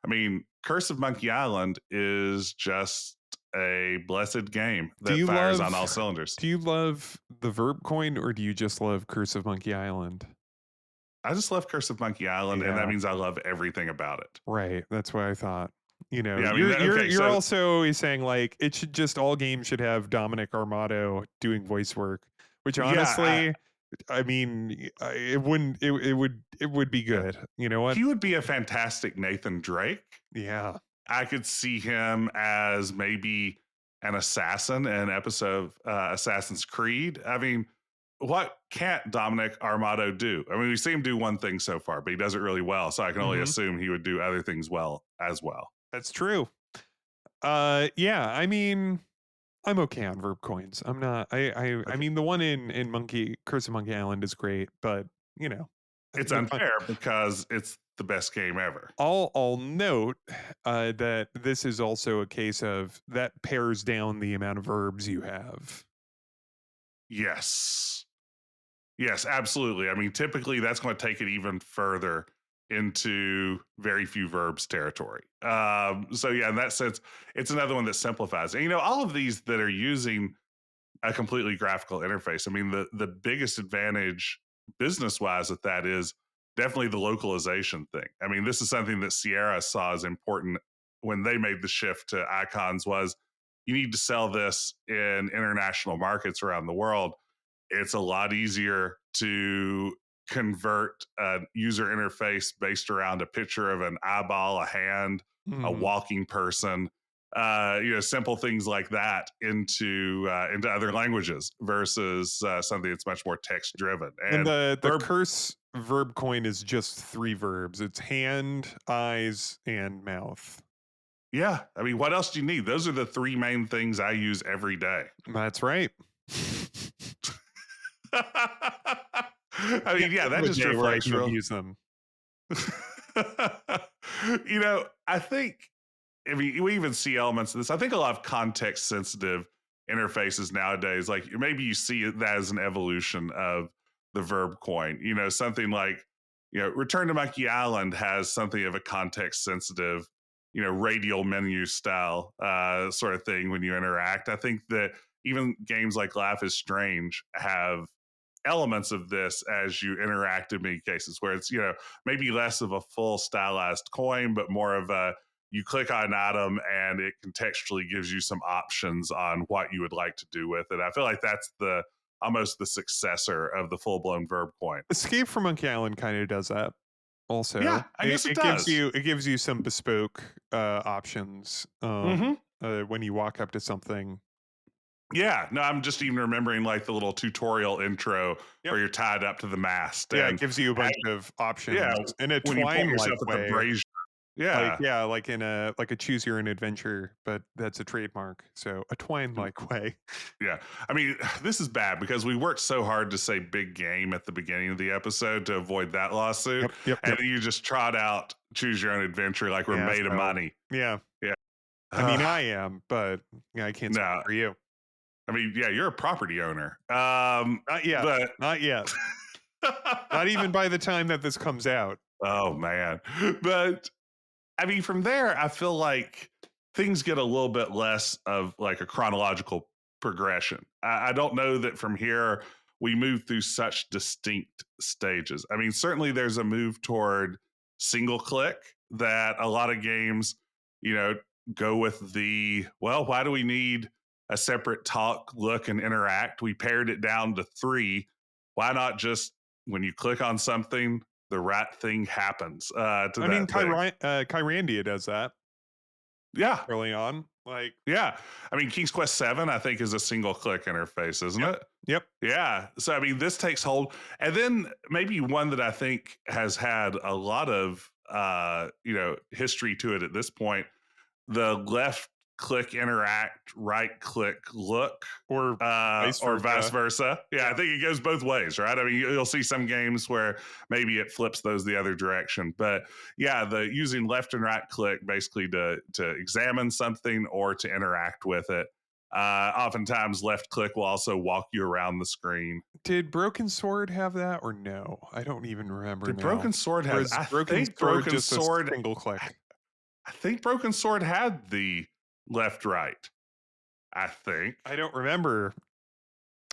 mean, Curse of Monkey Island is just a blessed game Do that you fires on love all cylinders. do you love the verb coin, or do you just love Curse of Monkey Island? I just love Curse of Monkey Island, and that Yeah, means I love everything about it. right. That's what I thought. You know, Yeah, I mean, okay, you're so also always saying like it should just all games should have Dominic Armato doing voice work, which yeah, honestly, I mean, it wouldn't it would be yeah, good. You know what? he would be a fantastic Nathan Drake. Yeah. I could see him as maybe an assassin in an episode of Assassin's Creed. I mean, what can't Dominic Armato do? I mean, we see him do one thing so far, but he does it really well. So I can only Hmm. assume he would do other things well as well. That's true. Yeah, I mean, I'm okay on verb coins. I'm not. I Okay. mean, the one in Monkey Curse of Monkey Island is great, but you know, It's they're fun. unfair because it's the best game ever. I'll note that this is also a case of that pares down the amount of verbs you have. Yes. Yes, absolutely. I mean, typically that's going to take it even further into very few verbs territory. So yeah, in that sense, it's another one that simplifies. And all of these that are using a completely graphical interface. I mean, the biggest advantage business wise with that is definitely the localization thing. I mean, this is something that Sierra saw as important when they made the shift to icons was you need to sell this in international markets around the world. It's a lot easier to convert a user interface based around a picture of an eyeball, a hand, a Mhm. walking person, simple things like that into other languages versus something that's much more text driven. And And the verb, curse verb coin is just three verbs. It's hand, eyes, and mouth. yeah, I mean, what else do you need? Those are the three main things I use every day. That's right. I mean, yeah, that The just day where I reflects don't real. use them. I think, I mean, we even see elements of this. I think a lot of context sensitive interfaces nowadays, like maybe you see that as an evolution of the verb coin. Something like, Return to Monkey Island has something of a context sensitive, radial menu style sort of thing when you interact. I think that even games like Life is Strange have elements of this as you interact in many cases where it's maybe less of a full stylized coin but more of a you click on an item and it contextually gives you some options on what you would like to do with it. I feel like that's the almost the successor of the full-blown verb coin. Escape from Monkey Island kind of does that. Yeah, Also, I guess it does. it gives you some bespoke options Mm-hmm. when you walk up to something. Yeah, no, I'm just even remembering like the little tutorial intro Yep. where you're tied up to the mast Yeah, it and gives you a bunch and- of yeah, options in a when you point twine-like yourself at the way. brazier. Like, Yeah. yeah, like in a choose your own adventure, but that's a trademark. So a twine-like way. Yeah. I mean, this is bad because we worked so hard to say big game at the beginning of the episode to avoid that lawsuit. Yep, yep, And yep. then you just trot out choose your own adventure like we're Yeah, made of so money. yeah. Yeah. I mean, I am, but yeah, I can't speak No. for you. I mean, yeah, you're a property owner. Not yet. But Not yet. Not even by the time that this comes out. oh man. But I mean, from there, I feel like things get a little bit less of like a chronological progression. I don't know that from here we move through such distinct stages. I mean, certainly there's a move toward single click that a lot of games, you know, go with the, well, why do we need a separate talk, look, and interact? We pared it down to three. Why not just when you click on something, the right thing happens to I mean, that thing? Kyrandia does that Yeah, early on. Like, yeah. I mean, King's Quest 7, I think, is a single click interface, isn't yep, it? yep. Yeah. So, I mean, this takes hold. And then maybe one that I think has had a lot of, history to it at this point, the left click interact, right click look, Or vice or vice versa. versa. Yeah, I Yeah. think it goes both ways, right? I mean, you'll see some games where maybe it flips those the other direction, but yeah, the using left and right click basically to examine something or to interact with it. Oftentimes, left click will also walk you around the screen. Did Broken Sword have that or no? I don't even remember Did now. Broken Sword Or have? is Broken Sword just a single click? I think Broken Sword had the left right. I think. I don't remember.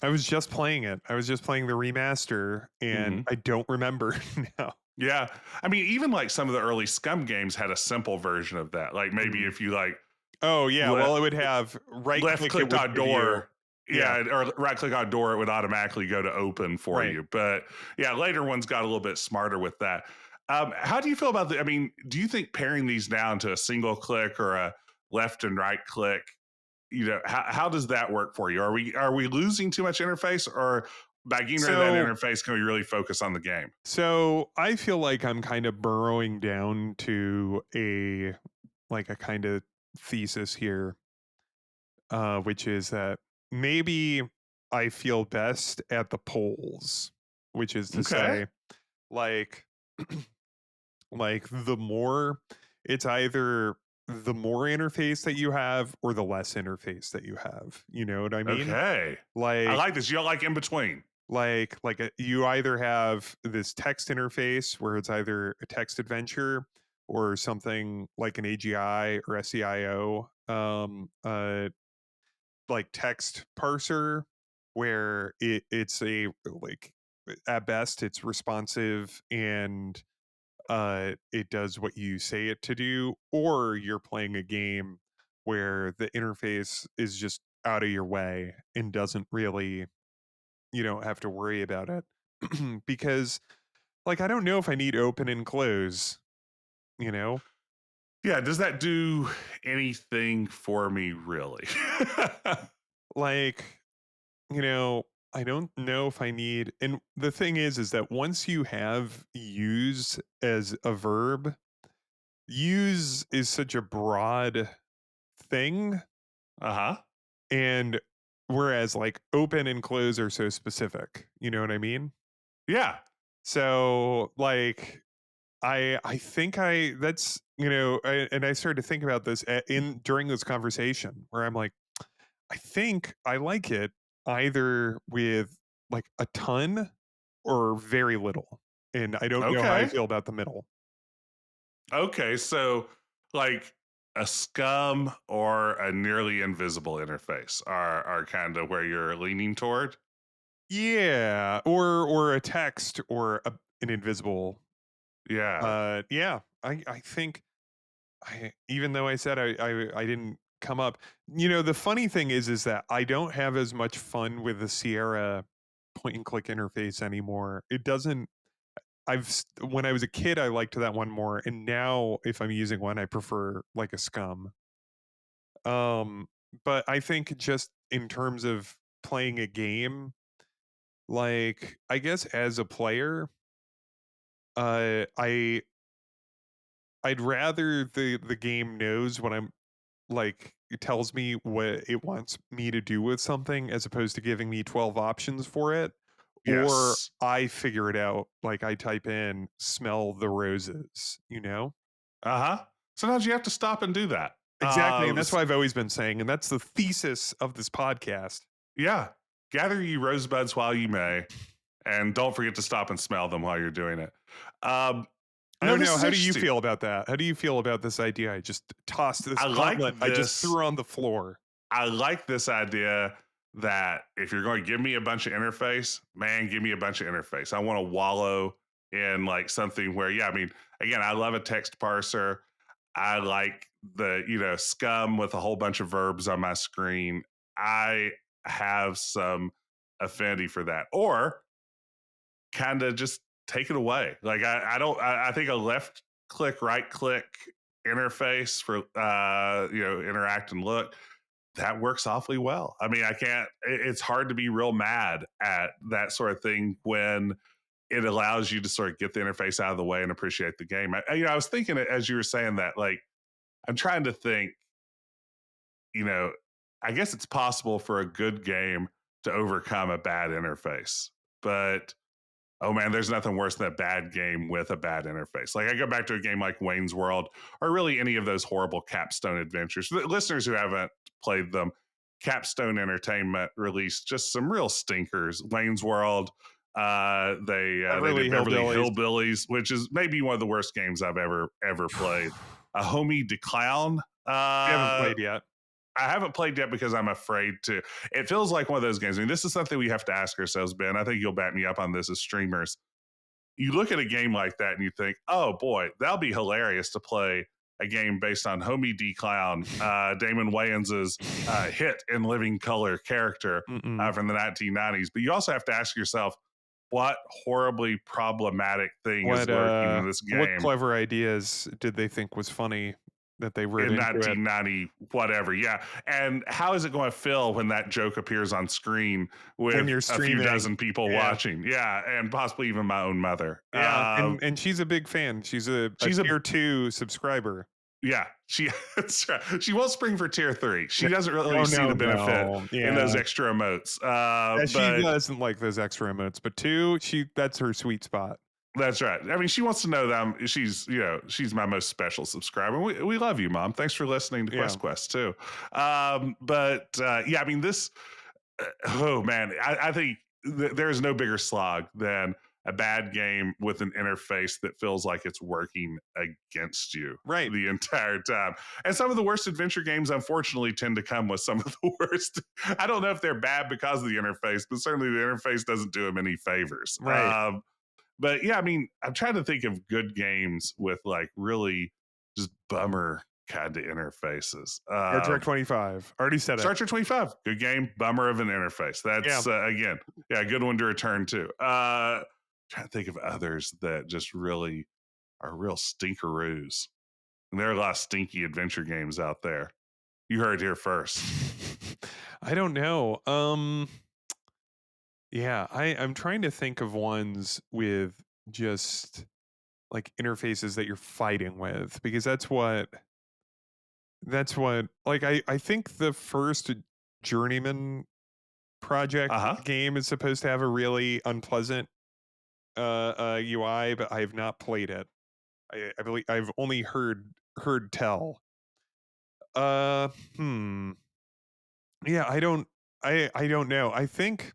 I was just playing it. I was just playing the remaster, and Hmm. I don't remember now. Yeah. I mean, even like some of the early Scum games had a simple version of that. Like maybe Mm. if you like Oh yeah, le- well it would have right left click. It clicked would on give you door, yeah, yeah, or right click on door, it would automatically go to open for right. you. But yeah, later ones got a little bit smarter with that. How do you feel about the? I mean, do you think pairing these down to a single click or a left and right click, how does that work for you? Are we losing too much interface, or by getting rid of that So interface, can we really focus on the game? so I feel like I'm kind of burrowing down to a kind of thesis here, which is that maybe I feel best at the polls, which is to Okay. say, like like the more it's either the more interface that you have or the less interface that you have. You know what I mean? Okay. I Like like this. You don't like in between. you either have this text interface where it's either a text adventure or something like an AGI or SEIO, like text parser, where it's a like at best it's responsive and it does what you say it to do, or you're playing a game where the interface is just out of your way and doesn't really, you don't have to worry about it. Because, like, I don't know if I need open and close, you know? Yeah. Does that do anything for me, really? Like, you know, I don't know if I need, and the thing is that once you have use as a verb, use is such a broad thing. Uh huh. And whereas like open and close are so specific, you know what I mean? Yeah. So like I think I that's and I started to think about this in during this conversation where I'm like, I think I like it either with like a ton or very little, and I don't know how I Okay. feel about the middle. Okay. So, like a scum or a nearly invisible interface are kind of where you're leaning toward. Yeah, or a text or an invisible. Yeah. Yeah, I think even though I said I didn't come up, the funny thing is that I don't have as much fun with the Sierra point and click interface anymore. It doesn't. When I was a kid, I liked that one more, and now if I'm using one, I prefer like a Scum. Um, but I think just in terms of playing a game, like I guess as a player, I'd rather the game knows what I'm like it tells me what it wants me to do with something as opposed to giving me 12 options for it, or Yes. I figure it out, like I type in smell the roses. Uh huh. Sometimes you have to stop and do that. Exactly, and that's what I've always been saying, and that's the thesis of this podcast. Yeah. Gather ye rosebuds while you may, and don't forget to stop and smell them while you're doing it. Um, I no, don't this know, is how do you interesting. feel about that? How do you feel about this idea? I just tossed this I like gauntlet, I just this. threw on the floor. I like this idea that if you're going to give me a bunch of interface, man, give me a bunch of interface. I want to wallow in like something where, yeah, I mean, again, I love a text parser. I like the, scum with a whole bunch of verbs on my screen. I have some affinity for that. Or kind of just take it away. Like I don't I think a left click, right click interface for interact and look, that works awfully well. I mean, I can't it's hard to be real mad at that sort of thing when it allows you to sort of get the interface out of the way and appreciate the game. I was thinking as you were saying that, like, I'm trying to think, you know, I guess it's possible for a good game to overcome a bad interface. But oh man, there's nothing worse than a bad game with a bad interface. Like I go back to a game like Wayne's World or really any of those horrible Capstone adventures. The listeners who haven't played them, Capstone Entertainment released just some real stinkers. Wayne's World, they did Beverly Beverly Hillbillies. Hillbillies, which is maybe one of the worst games I've ever played. A Homie de Clown, I haven't played yet. I haven't played yet because I'm afraid to. It feels like one of those games. I mean, this is something we have to ask ourselves, Ben. I think you'll back me up on this as streamers. You look at a game like that and you think, oh boy, that'll be hilarious to play a game based on Homie D. Clown, Damon Wayans' hit in living color character Mm-mm. from the 1990s. But you also have to ask yourself, what horribly problematic thing is lurking in this What game clever ideas did they think was funny that they wrote in into it 1990, whatever. Yeah. And how is it going to feel when that joke appears on screen when with you're a few streaming? dozen people Yeah. watching? Yeah. And possibly even my own mother. Yeah, and she's a big fan. She's a She's a tier 2 subscriber. Yeah, she she won't spring for tier 3. She doesn't really No, see no, the benefit no. in Yeah. those extra emotes. Yeah, she But doesn't like those extra emotes, but 2, that's her sweet spot. that's right. I mean, she wants to know that she's my most special subscriber. We love you, Mom. Thanks for listening to Yeah. Quest too. Yeah, I mean this. Oh man, I think there is no bigger slog than a bad game with an interface that feels like it's working against you Right. the entire time. And some of the worst adventure games, unfortunately, tend to come with some of the worst. I don't know if they're bad because of the interface, but certainly the interface doesn't do them any favors. Right. But yeah, I mean, I'm trying to think of good games with like really just bummer kind of interfaces. Star Trek 25. Already said it. Star Trek 25, good game, bummer of an interface. Yeah. That's again, yeah, good one to return to. Trying to think of others that just really are real stinkeroos. And there are a lot of stinky adventure games out there. You heard it here first. I don't know. Yeah, I'm trying to think of ones with just like interfaces that you're fighting with because that's what like I think the first Journeyman project Uh huh. game is supposed to have a really unpleasant UI, but I have not played it. I believe I've only heard tell. Uh hmm. Yeah, I don't know. I think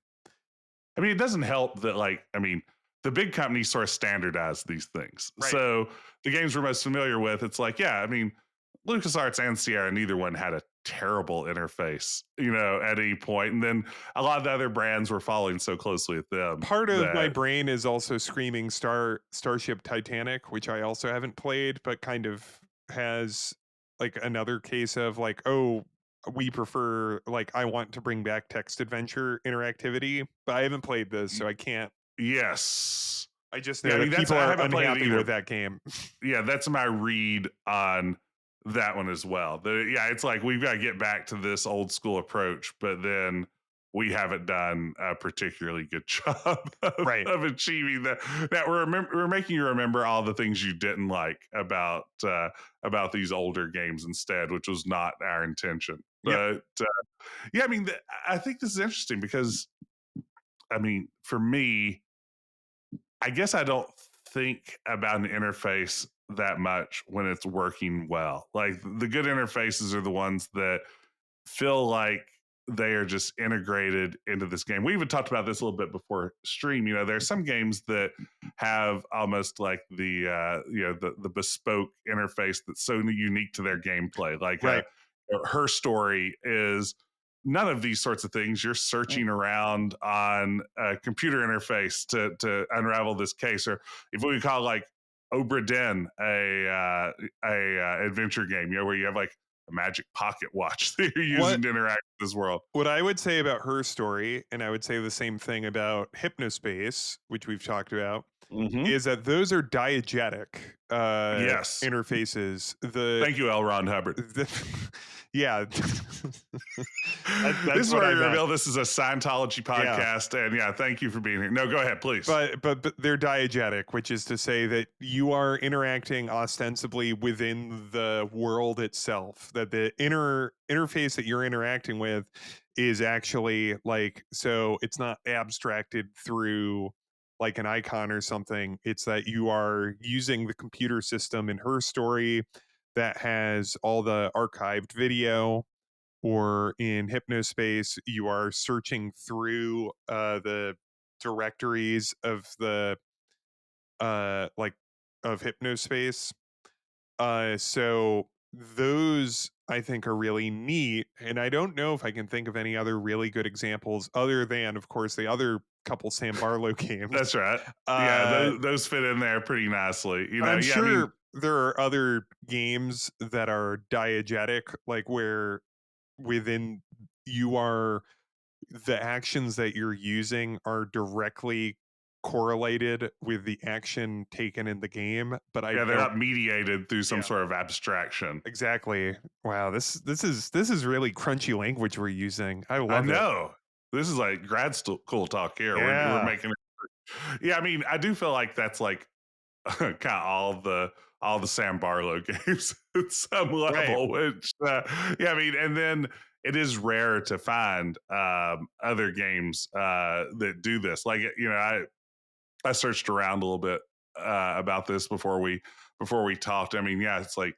I mean, it doesn't help that, like, I mean, the big companies sort of standardize these things. right. So the games we're most familiar with, it's like, yeah, I mean, LucasArts and Sierra, neither one had a terrible interface, at any point. And then a lot of the other brands were following so closely with them Part of my that, brain is also screaming Starship Titanic, which I also haven't played, but kind of has like another case of like, oh, we prefer like I want to bring back text adventure interactivity, but I haven't played this, so I can't. yes. I just Yeah, know I mean, that that's, people I are haven't played it unhappy with either. that game. Yeah, that's my read on that one as well. Yeah, it's like we've got to get back to this old school approach, but then we haven't done a particularly good job of, Right. of achieving that. That we're making you remember all the things you didn't like about these older games instead, which was not our intention. Yep. But yeah, I mean, I think this is interesting because I mean, for me, I guess I don't think about an interface that much when it's working well. Like the good interfaces are the ones that feel like they are just integrated into this game. We even talked about this a little bit before stream. There's some games that have almost like the bespoke interface that's so unique to their gameplay. Like Right. her story is none of these sorts of things. You're searching around on a computer interface to unravel this case, or if we call like Obra Dinn a adventure game, where you have like a magic pocket watch that you're What using to interact with this world. what I would say about her story, and I would say the same thing about Hypnospace, which we've talked about, Mm-hmm. is that those are diegetic Yes. interfaces. The Thank you, L. Ron Hubbard. the yeah, This that's is what where I we meant. reveal this is a Scientology Yeah. podcast. And yeah, thank you for being here. No, go ahead, please. But they're diegetic, which is to say that you are interacting ostensibly within the world itself. That the interface that you're interacting with is actually like so it's not abstracted through like an icon or something. It's that you are using the computer system in her story that has all the archived video or in hypnospace you are searching through the directories of the like of hypnospace so those I think are really neat. And I don't know if I can think of any other really good examples other than, of course, the other couple Sam Barlow games. That's right. Yeah, Uh, those fit in there pretty nicely. but I'm Yeah, I mean, sure there are other games that are diegetic, like where within you are the actions that you're using are directly correlated with the action taken in the game, but I yeah, they're don't. not mediated through some Yeah, sort of abstraction. exactly. Wow, this is really crunchy language we're using. I I love it. know. This is like school talk here. We're Yeah, making it. Yeah, I mean, I do feel like that's like kind of all the Sam Barlow games at some right. level. Which, yeah, I mean, and then it is rare to find other games that do this. Like, I searched around a little bit about this before we talked. I mean, yeah, it's like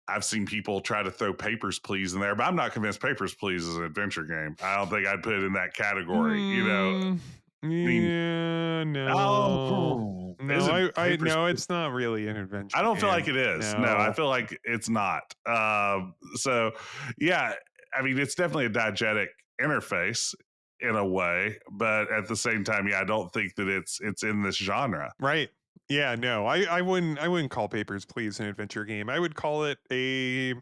I've seen people try to throw Papers, Please in there, but I'm not convinced Papers, Please is an adventure game. I don't think I'd put it in that category. Mm, I mean, yeah, no. oh, No, isn't I Papers, no, it's not really an I adventure don't feel like game. it is. No, I No. feel like it's not. So, yeah, I mean, it's definitely a diegetic interface in a way, but at the same time, yeah, I don't think that it's in this genre. Right. Yeah, no. I wouldn't call Papers, Please an adventure game. I would call it a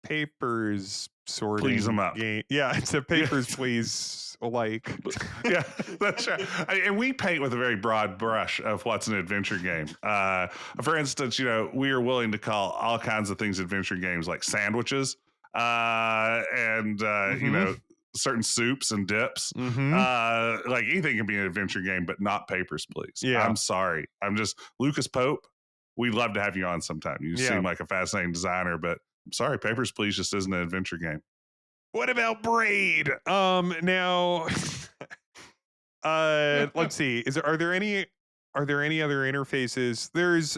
papers Please them sorting up. game. Yeah, it's a Yeah, Papers, Please like. yeah, that's right. And we paint with a very broad brush of what's an adventure game. For instance, we are willing to call all kinds of things adventure games, like sandwiches, and Mhm. certain soups and dips. Mhm. Like anything can be an adventure game, but not Papers, Please. Yeah. I'm sorry. I'm just Lucas Pope. We'd love to have you on sometime. You Yeah. seem like a fascinating designer, but I'm sorry, Papers, Please just isn't an adventure game. What about Braid? Now let's see. Are there any other interfaces? There's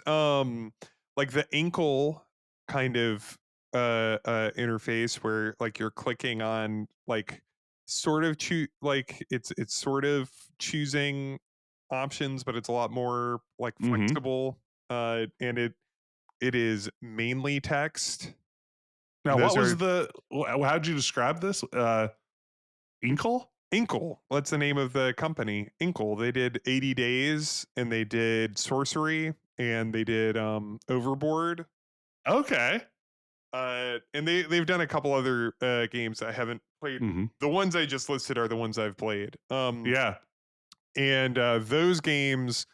like the ankle kind of interface where like you're clicking on like sort of like it's sort of choosing options, but it's a lot more like Mm-hmm. flexible. And it is mainly text. Now, And what those was are the? How'd you describe this? Inkle? Inkle. That's the name of the company. Inkle. They did 80 Days and they did Sorcery and they did Overboard. Okay. And they've done a couple other games I haven't played. Mm-hmm. The ones I just listed are the ones I've played. Yeah. And those games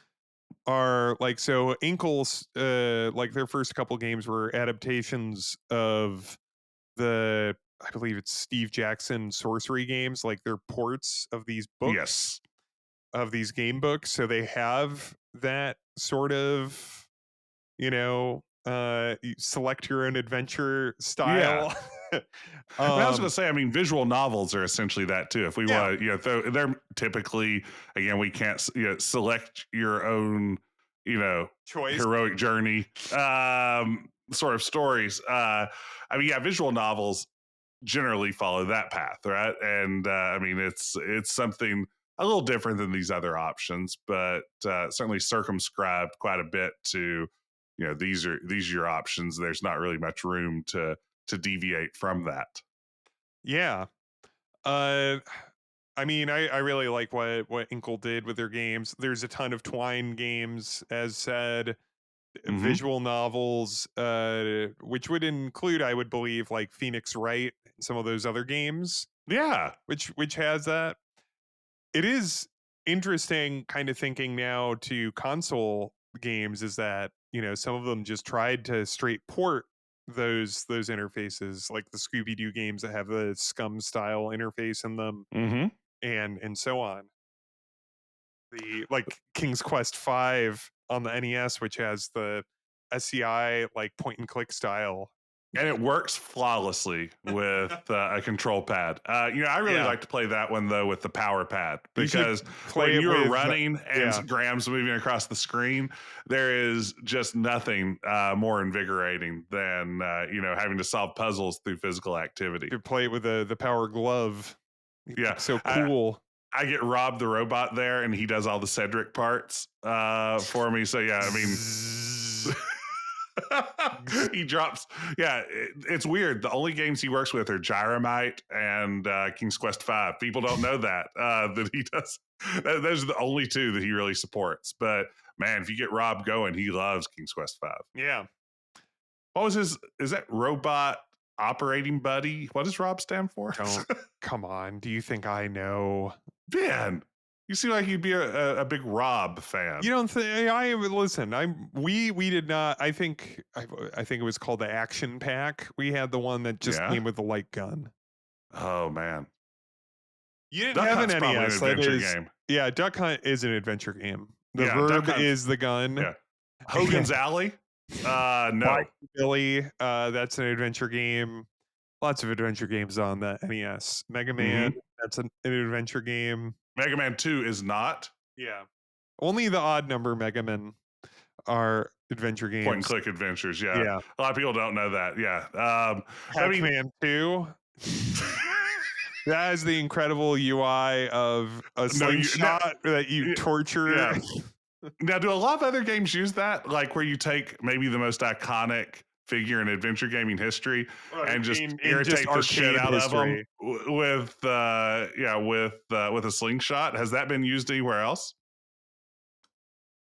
are like so Inkle's like their first couple games were adaptations of the I believe it's Steve Jackson sorcery games, like they're ports of these books, Yes. of these game books. So they have that sort of, select your own adventure Yeah. style. And I was going to um, say, I mean, visual novels are essentially that too. If we yeah, want to, they're typically, again, we can't, select your own, choice. heroic journey, sort of stories. I mean, yeah, visual novels generally follow that path, right? And I mean, it's something a little different than these other options, but certainly circumscribed quite a bit to, these are your options. There's not really much room to deviate from that. Yeah. Uh, I mean, I really like what Inkle did with their games. There's a ton of Twine games, as said, Hmm. visual novels, which would include, I would believe, like Phoenix Wright and some of those other games, Yeah. which has that. It is interesting, kind of thinking now to console games, is that some of them just tried to straight port those interfaces, like the Scooby Doo games that have the Scum style interface in them, Hmm. and so on. The like King's Quest 5 on the NES, which has the SCI like point and click style. And it works flawlessly with a control pad. I really Yeah, like to play that one though with the power pad you should because play when it you're with running yeah. and Graham's moving across the screen, there is just nothing more invigorating than having to solve puzzles through physical activity. You should play it with the power glove. It Yeah, looks so I, cool. I get Rob the robot there, and he does all the Cedric parts for me. So yeah, I mean. Zzz, He drops. Yeah, it's weird. The only games he works with are Gyromite and King's Quest V. People don't know that that he does. Those are the only two that he really supports. But man, if you get Rob going, he loves King's Quest V. Yeah. What was his? Is that Robot Operating Buddy? What does Rob stand for? Don't. Come on. Do you think I know? Ben, you seem like you'd be a big Rob fan. You don't think listen, we did not. I think it was called the Action Pack. We had the one that just came with the light gun. Oh man. You didn't Duck have Hunt's an probably NES. an adventure game. Yeah, Duck Hunt is an adventure game. The Yeah, Duck verb Hunt's- is the gun. Yeah. Hogan's Alley? No. White Billy, that's an adventure game. Lots of adventure games on the NES. Mega Man, that's an adventure game. Mega Man 2 is not. Yeah. Only the odd number Mega Men are adventure games. Point and click adventures, yeah. Yeah. A lot of people don't know that. Yeah. Pac-Man 2. That is the incredible UI of a slingshot that you torture. Yeah. Now, do a lot of other games use that? Like where you take maybe the most iconic figure in adventure gaming history and just irritate the shit out of them with a slingshot? Has that been used anywhere else?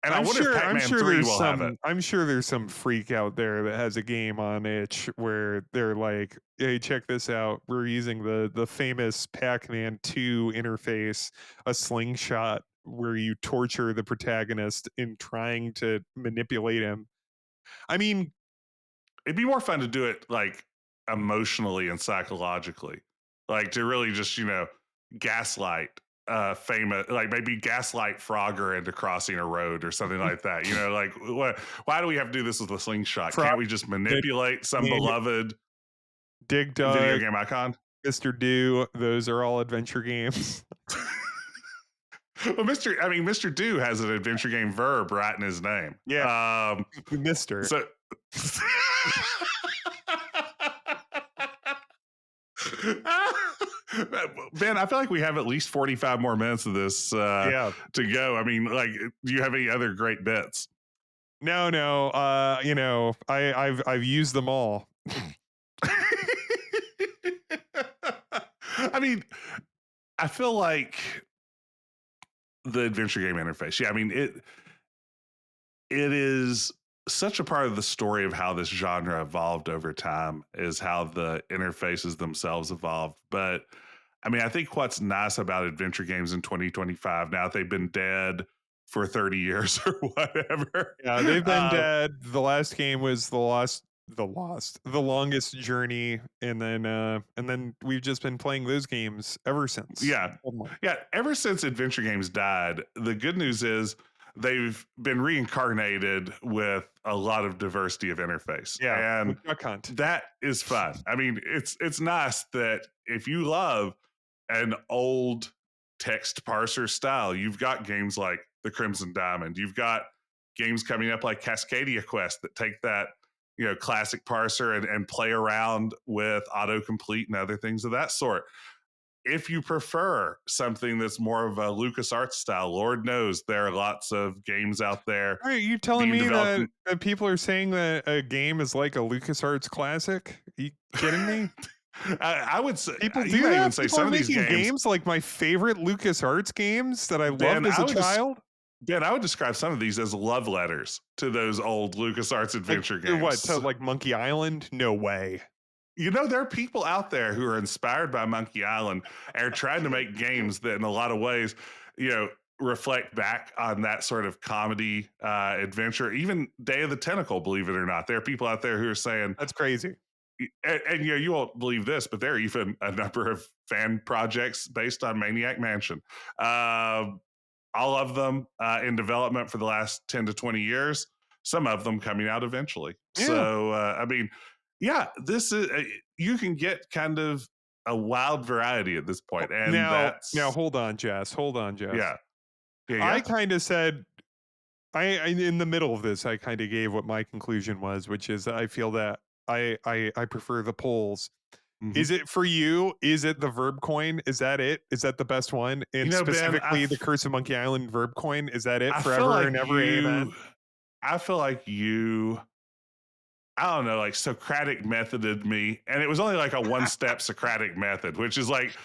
And I'm sure there's some freak out there that has a game on itch where they're like, hey, check this out. We're using the famous Pac-Man 2 interface, a slingshot where you torture the protagonist in trying to manipulate him. I mean, it'd be more fun to do it like emotionally and psychologically, like to really just, gaslight famous, like maybe gaslight Frogger into crossing a road or something like that. Like why do we have to do this with a slingshot? Can't we just manipulate some beloved Dig Dug, video game icon? Mr. Do, those are all adventure games. Well, Mr. Do has an adventure game verb right in his name. Yeah. Mr. So Ben, I feel like we have at least 45 more minutes of this to go. I mean, like, do you have any other great bits? No. I've used them all. I mean, I feel like the adventure game interface. Yeah, I mean, it is such a part of the story of how this genre evolved over time is how the interfaces themselves evolved. But I mean, I think what's nice about adventure games in 2025, now that they've been dead for 30 years or whatever. Yeah, they've been dead. The last game was the longest journey, and then we've just been playing those games ever since. Yeah. Ever since adventure games died, the good news is they've been reincarnated with a lot of diversity of interface. Yeah, and that is fun. I mean, it's nice that if you love an old text parser style, you've got games like the Crimson Diamond. You've got games coming up like Cascadia Quest that take that classic parser and play around with autocomplete and other things of that sort. If you prefer something that's more of a LucasArts style, Lord knows there are lots of games out there. Are you telling me that people are saying that a game is like a LucasArts classic? Are you kidding me? I would say people do that. Even say people some of these games like my favorite LucasArts games that I loved as a child. Ben, I would describe some of these as love letters to those old LucasArts adventure games. What, to like Monkey Island? No way. There are people out there who are inspired by Monkey Island and are trying to make games that in a lot of ways, reflect back on that sort of comedy adventure. Even Day of the Tentacle, believe it or not. There are people out there who are saying... That's crazy. And you won't believe this, but there are even a number of fan projects based on Maniac Mansion. All of them in development for the last 10 to 20 years. Some of them coming out eventually. Yeah. So, I mean... Yeah, this is you can get kind of a wild variety at this point. And now hold on, Jess. Yeah. I kind of said I in the middle of this, I kind of gave what my conclusion was, which is I feel that I prefer the polls. Mm-hmm. Is it for you? Is it the verb coin? Is that it? Is that the best one? And specifically Ben, the Curse of Monkey Island verb coin? Is that it forever and ever? Amen. I feel like I don't know, like Socratic methoded me, and it was only like a one-step Socratic method, which is like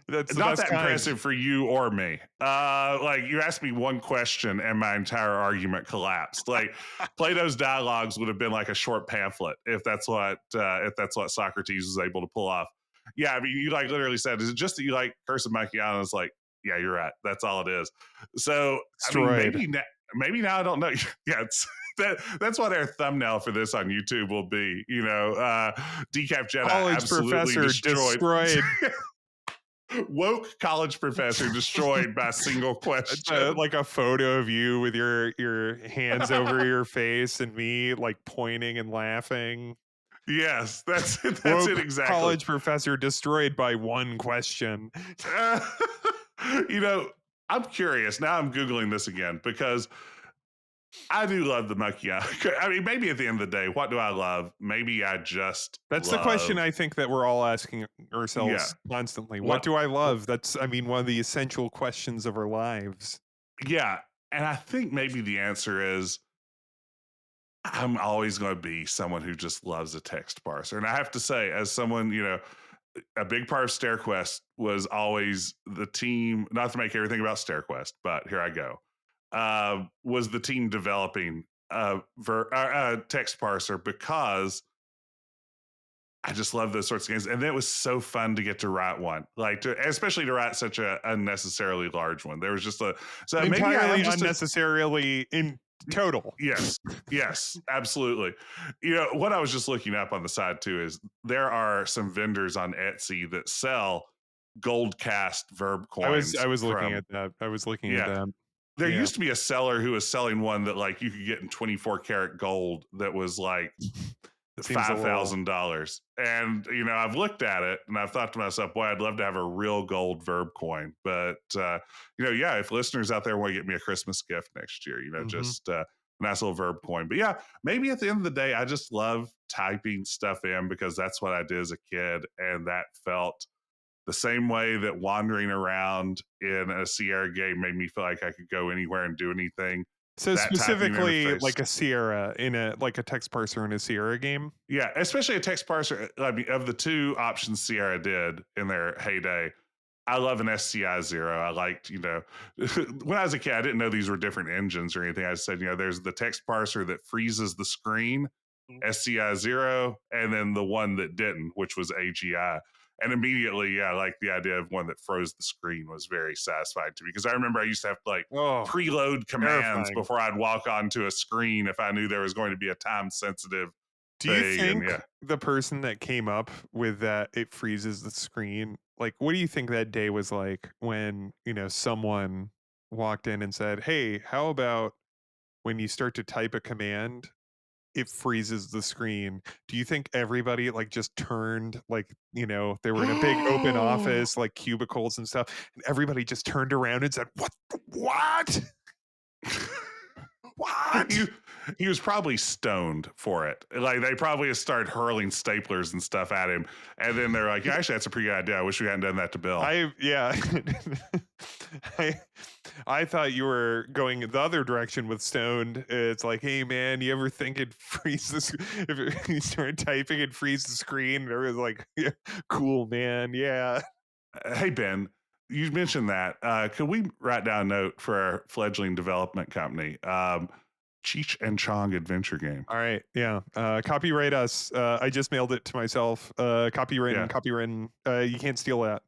That's the not best that kind. impressive for you or me. Like you asked me one question and my entire argument collapsed. Like Plato's dialogues would have been like a short pamphlet if that's what Socrates was able to pull off. Yeah, I mean, you like literally said, is it just that you like Curse of Machiavelli? It's like, yeah, you're right. That's all it is. So, I mean, Destroyed. maybe now I don't know. Yeah, that's what our thumbnail for this on YouTube will be. You know, Decaf Jedi College absolutely professor destroyed. destroyed. Woke college professor destroyed by a single question. Like a photo of you with your hands over your face and me like pointing and laughing. Yes, that's it. That's it Woke exactly. college professor destroyed by one question. You know, I'm curious. Now I'm Googling this again because I do love the macchiato. I mean, maybe at the end of the day, what do I love? Maybe I just That's the question love. I think that we're all asking Yeah. ourselves constantly. What What? do I love? That's, I mean, one of the essential questions of our lives. Yeah. And I think maybe the answer is I'm always going to be someone who just loves a text parser. And I have to say, as someone, you know, a big part of StairQuest was always the team, not to make everything about StairQuest, but here I go, was the team developing a text parser because I just love those sorts of games. And it was so fun to get to write one, like especially to write such a unnecessarily large one. There was just so maybe I am Entirely just a, unnecessarily in total. yes, yes, absolutely. You know, what I was just looking up on the side too is there are some vendors on Etsy that sell gold cast verb coins I was looking from, at that. I was looking at yeah. that. There Yeah. used to be a seller who was selling one that like you could get in 24 karat gold that was like It seems a little. $5,000. And you know, I've looked at it and I've thought to myself, boy, I'd love to have a real gold verb coin. But you know, yeah, if listeners out there want to get me a Christmas gift next year, you know, Mhm. just nice little verb coin. But yeah, maybe at the end of the day, I just love typing stuff in because that's what I did as a kid. And that felt the same way that wandering around in a Sierra game made me feel like I could go anywhere and do anything. So That typing specifically, interface, like a Sierra in a like a text parser in a Sierra game. yeah, especially a text parser. I mean, of the two options Sierra did in their heyday, I love an SCI zero. I liked, you know, when I was a kid, I didn't know these were different engines or anything. I said, you know, there's the text parser that freezes the screen, Mm. SCI zero, and then the one that didn't, which was AGI. And immediately, yeah, like the idea of one that froze the screen was very satisfying to me because I remember I used to have to like Oh, preload commands terrifying. before I'd walk onto a screen if I knew there was going to be a time sensitive Do you thing. And think yeah, the person that came up with that it freezes the screen, like what do you think that day was like when, you know, someone walked in and said, "Hey, how about when you start to type a command, it freezes the screen?" Do you think everybody like just turned like, you know, they were in a big open office, like cubicles and stuff, and everybody just turned around and said, "What? What? What?" he, he was probably stoned for it. Like they probably started hurling staplers and stuff at him, and then they're like, yeah, "Actually, that's a pretty good idea. I wish we hadn't done that to Bill." Yeah. I I thought you were going the other direction with stoned. It's like, hey man, you ever think it freezes if you start typing and freeze the screen? And everyone's like, yeah, cool man, yeah. Hey Ben, you mentioned that. Could we write down a note for our fledgling development company, Cheech and Chong Adventure Game? All right, yeah. Copyright us. I just mailed it to myself. Yeah, Copywritten. You can't steal that.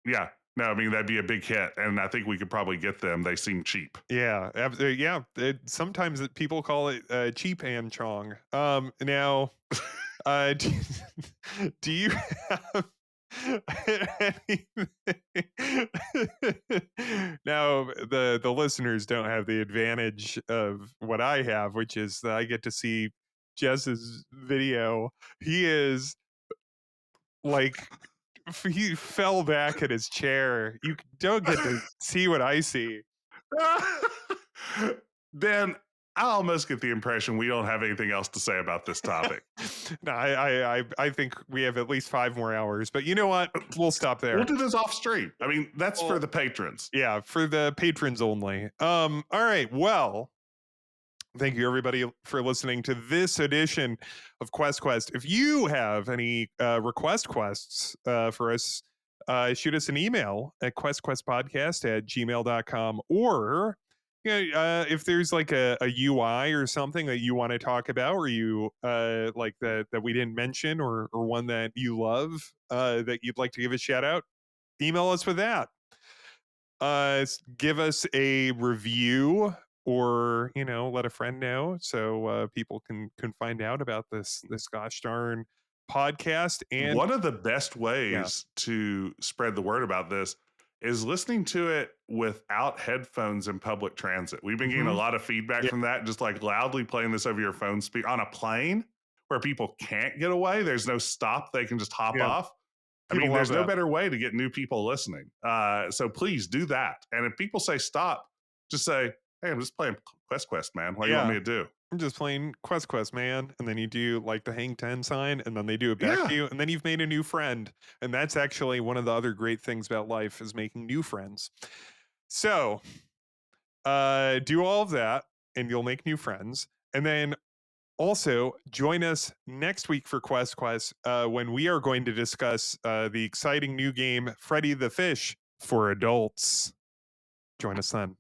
yeah. No, I mean that'd be a big hit, and I think we could probably get them. They seem cheap. Yeah, yeah. Sometimes people call it cheap and chong. Now, do, do you have anything? Now, the listeners don't have the advantage of what I have, which is that I get to see Jess's video. He is like he fell back in his chair. You don't get to see what I see. Ben, I almost get the impression we don't have anything else to say about this topic. No, I think we have at least 5 more hours, but you know what? We'll stop We'll there. do this off stream. I mean, that's for Well, the patrons. yeah, for the patrons only. All right. Well, Thank you, everybody, for listening to this edition of Quest. If you have any request quests for us, shoot us an email at questquestpodcast@gmail.com, or if there's like a UI or something that you want to talk about, or you like that we didn't mention, or one that you love that you'd like to give a shout out, email us with that. Give us a review, or let a friend know, so people can find out about this gosh darn podcast. And one of the best yeah, ways to spread the word about this is listening to it without headphones in public transit. We've been getting a lot of feedback yeah, from that, just like loudly playing this over your phone speak on a plane where people can't get away. There's no stop. They can just hop yeah, off. I people mean, love there's no that. better way to get new people listening. So please do that. And if people say stop, just say, hey, I'm just playing Quest, man. What do you want me Yeah, to do? I'm just playing Quest, man. And then you do like the hang 10 sign, and then they do it back Yeah. to you, and then you've made a new friend. And that's actually one of the other great things about life, is making new friends. So do all of that, and you'll make new friends. And then also, join us next week for Quest, when we are going to discuss the exciting new game, Freddy the Fish, for adults. Join us then.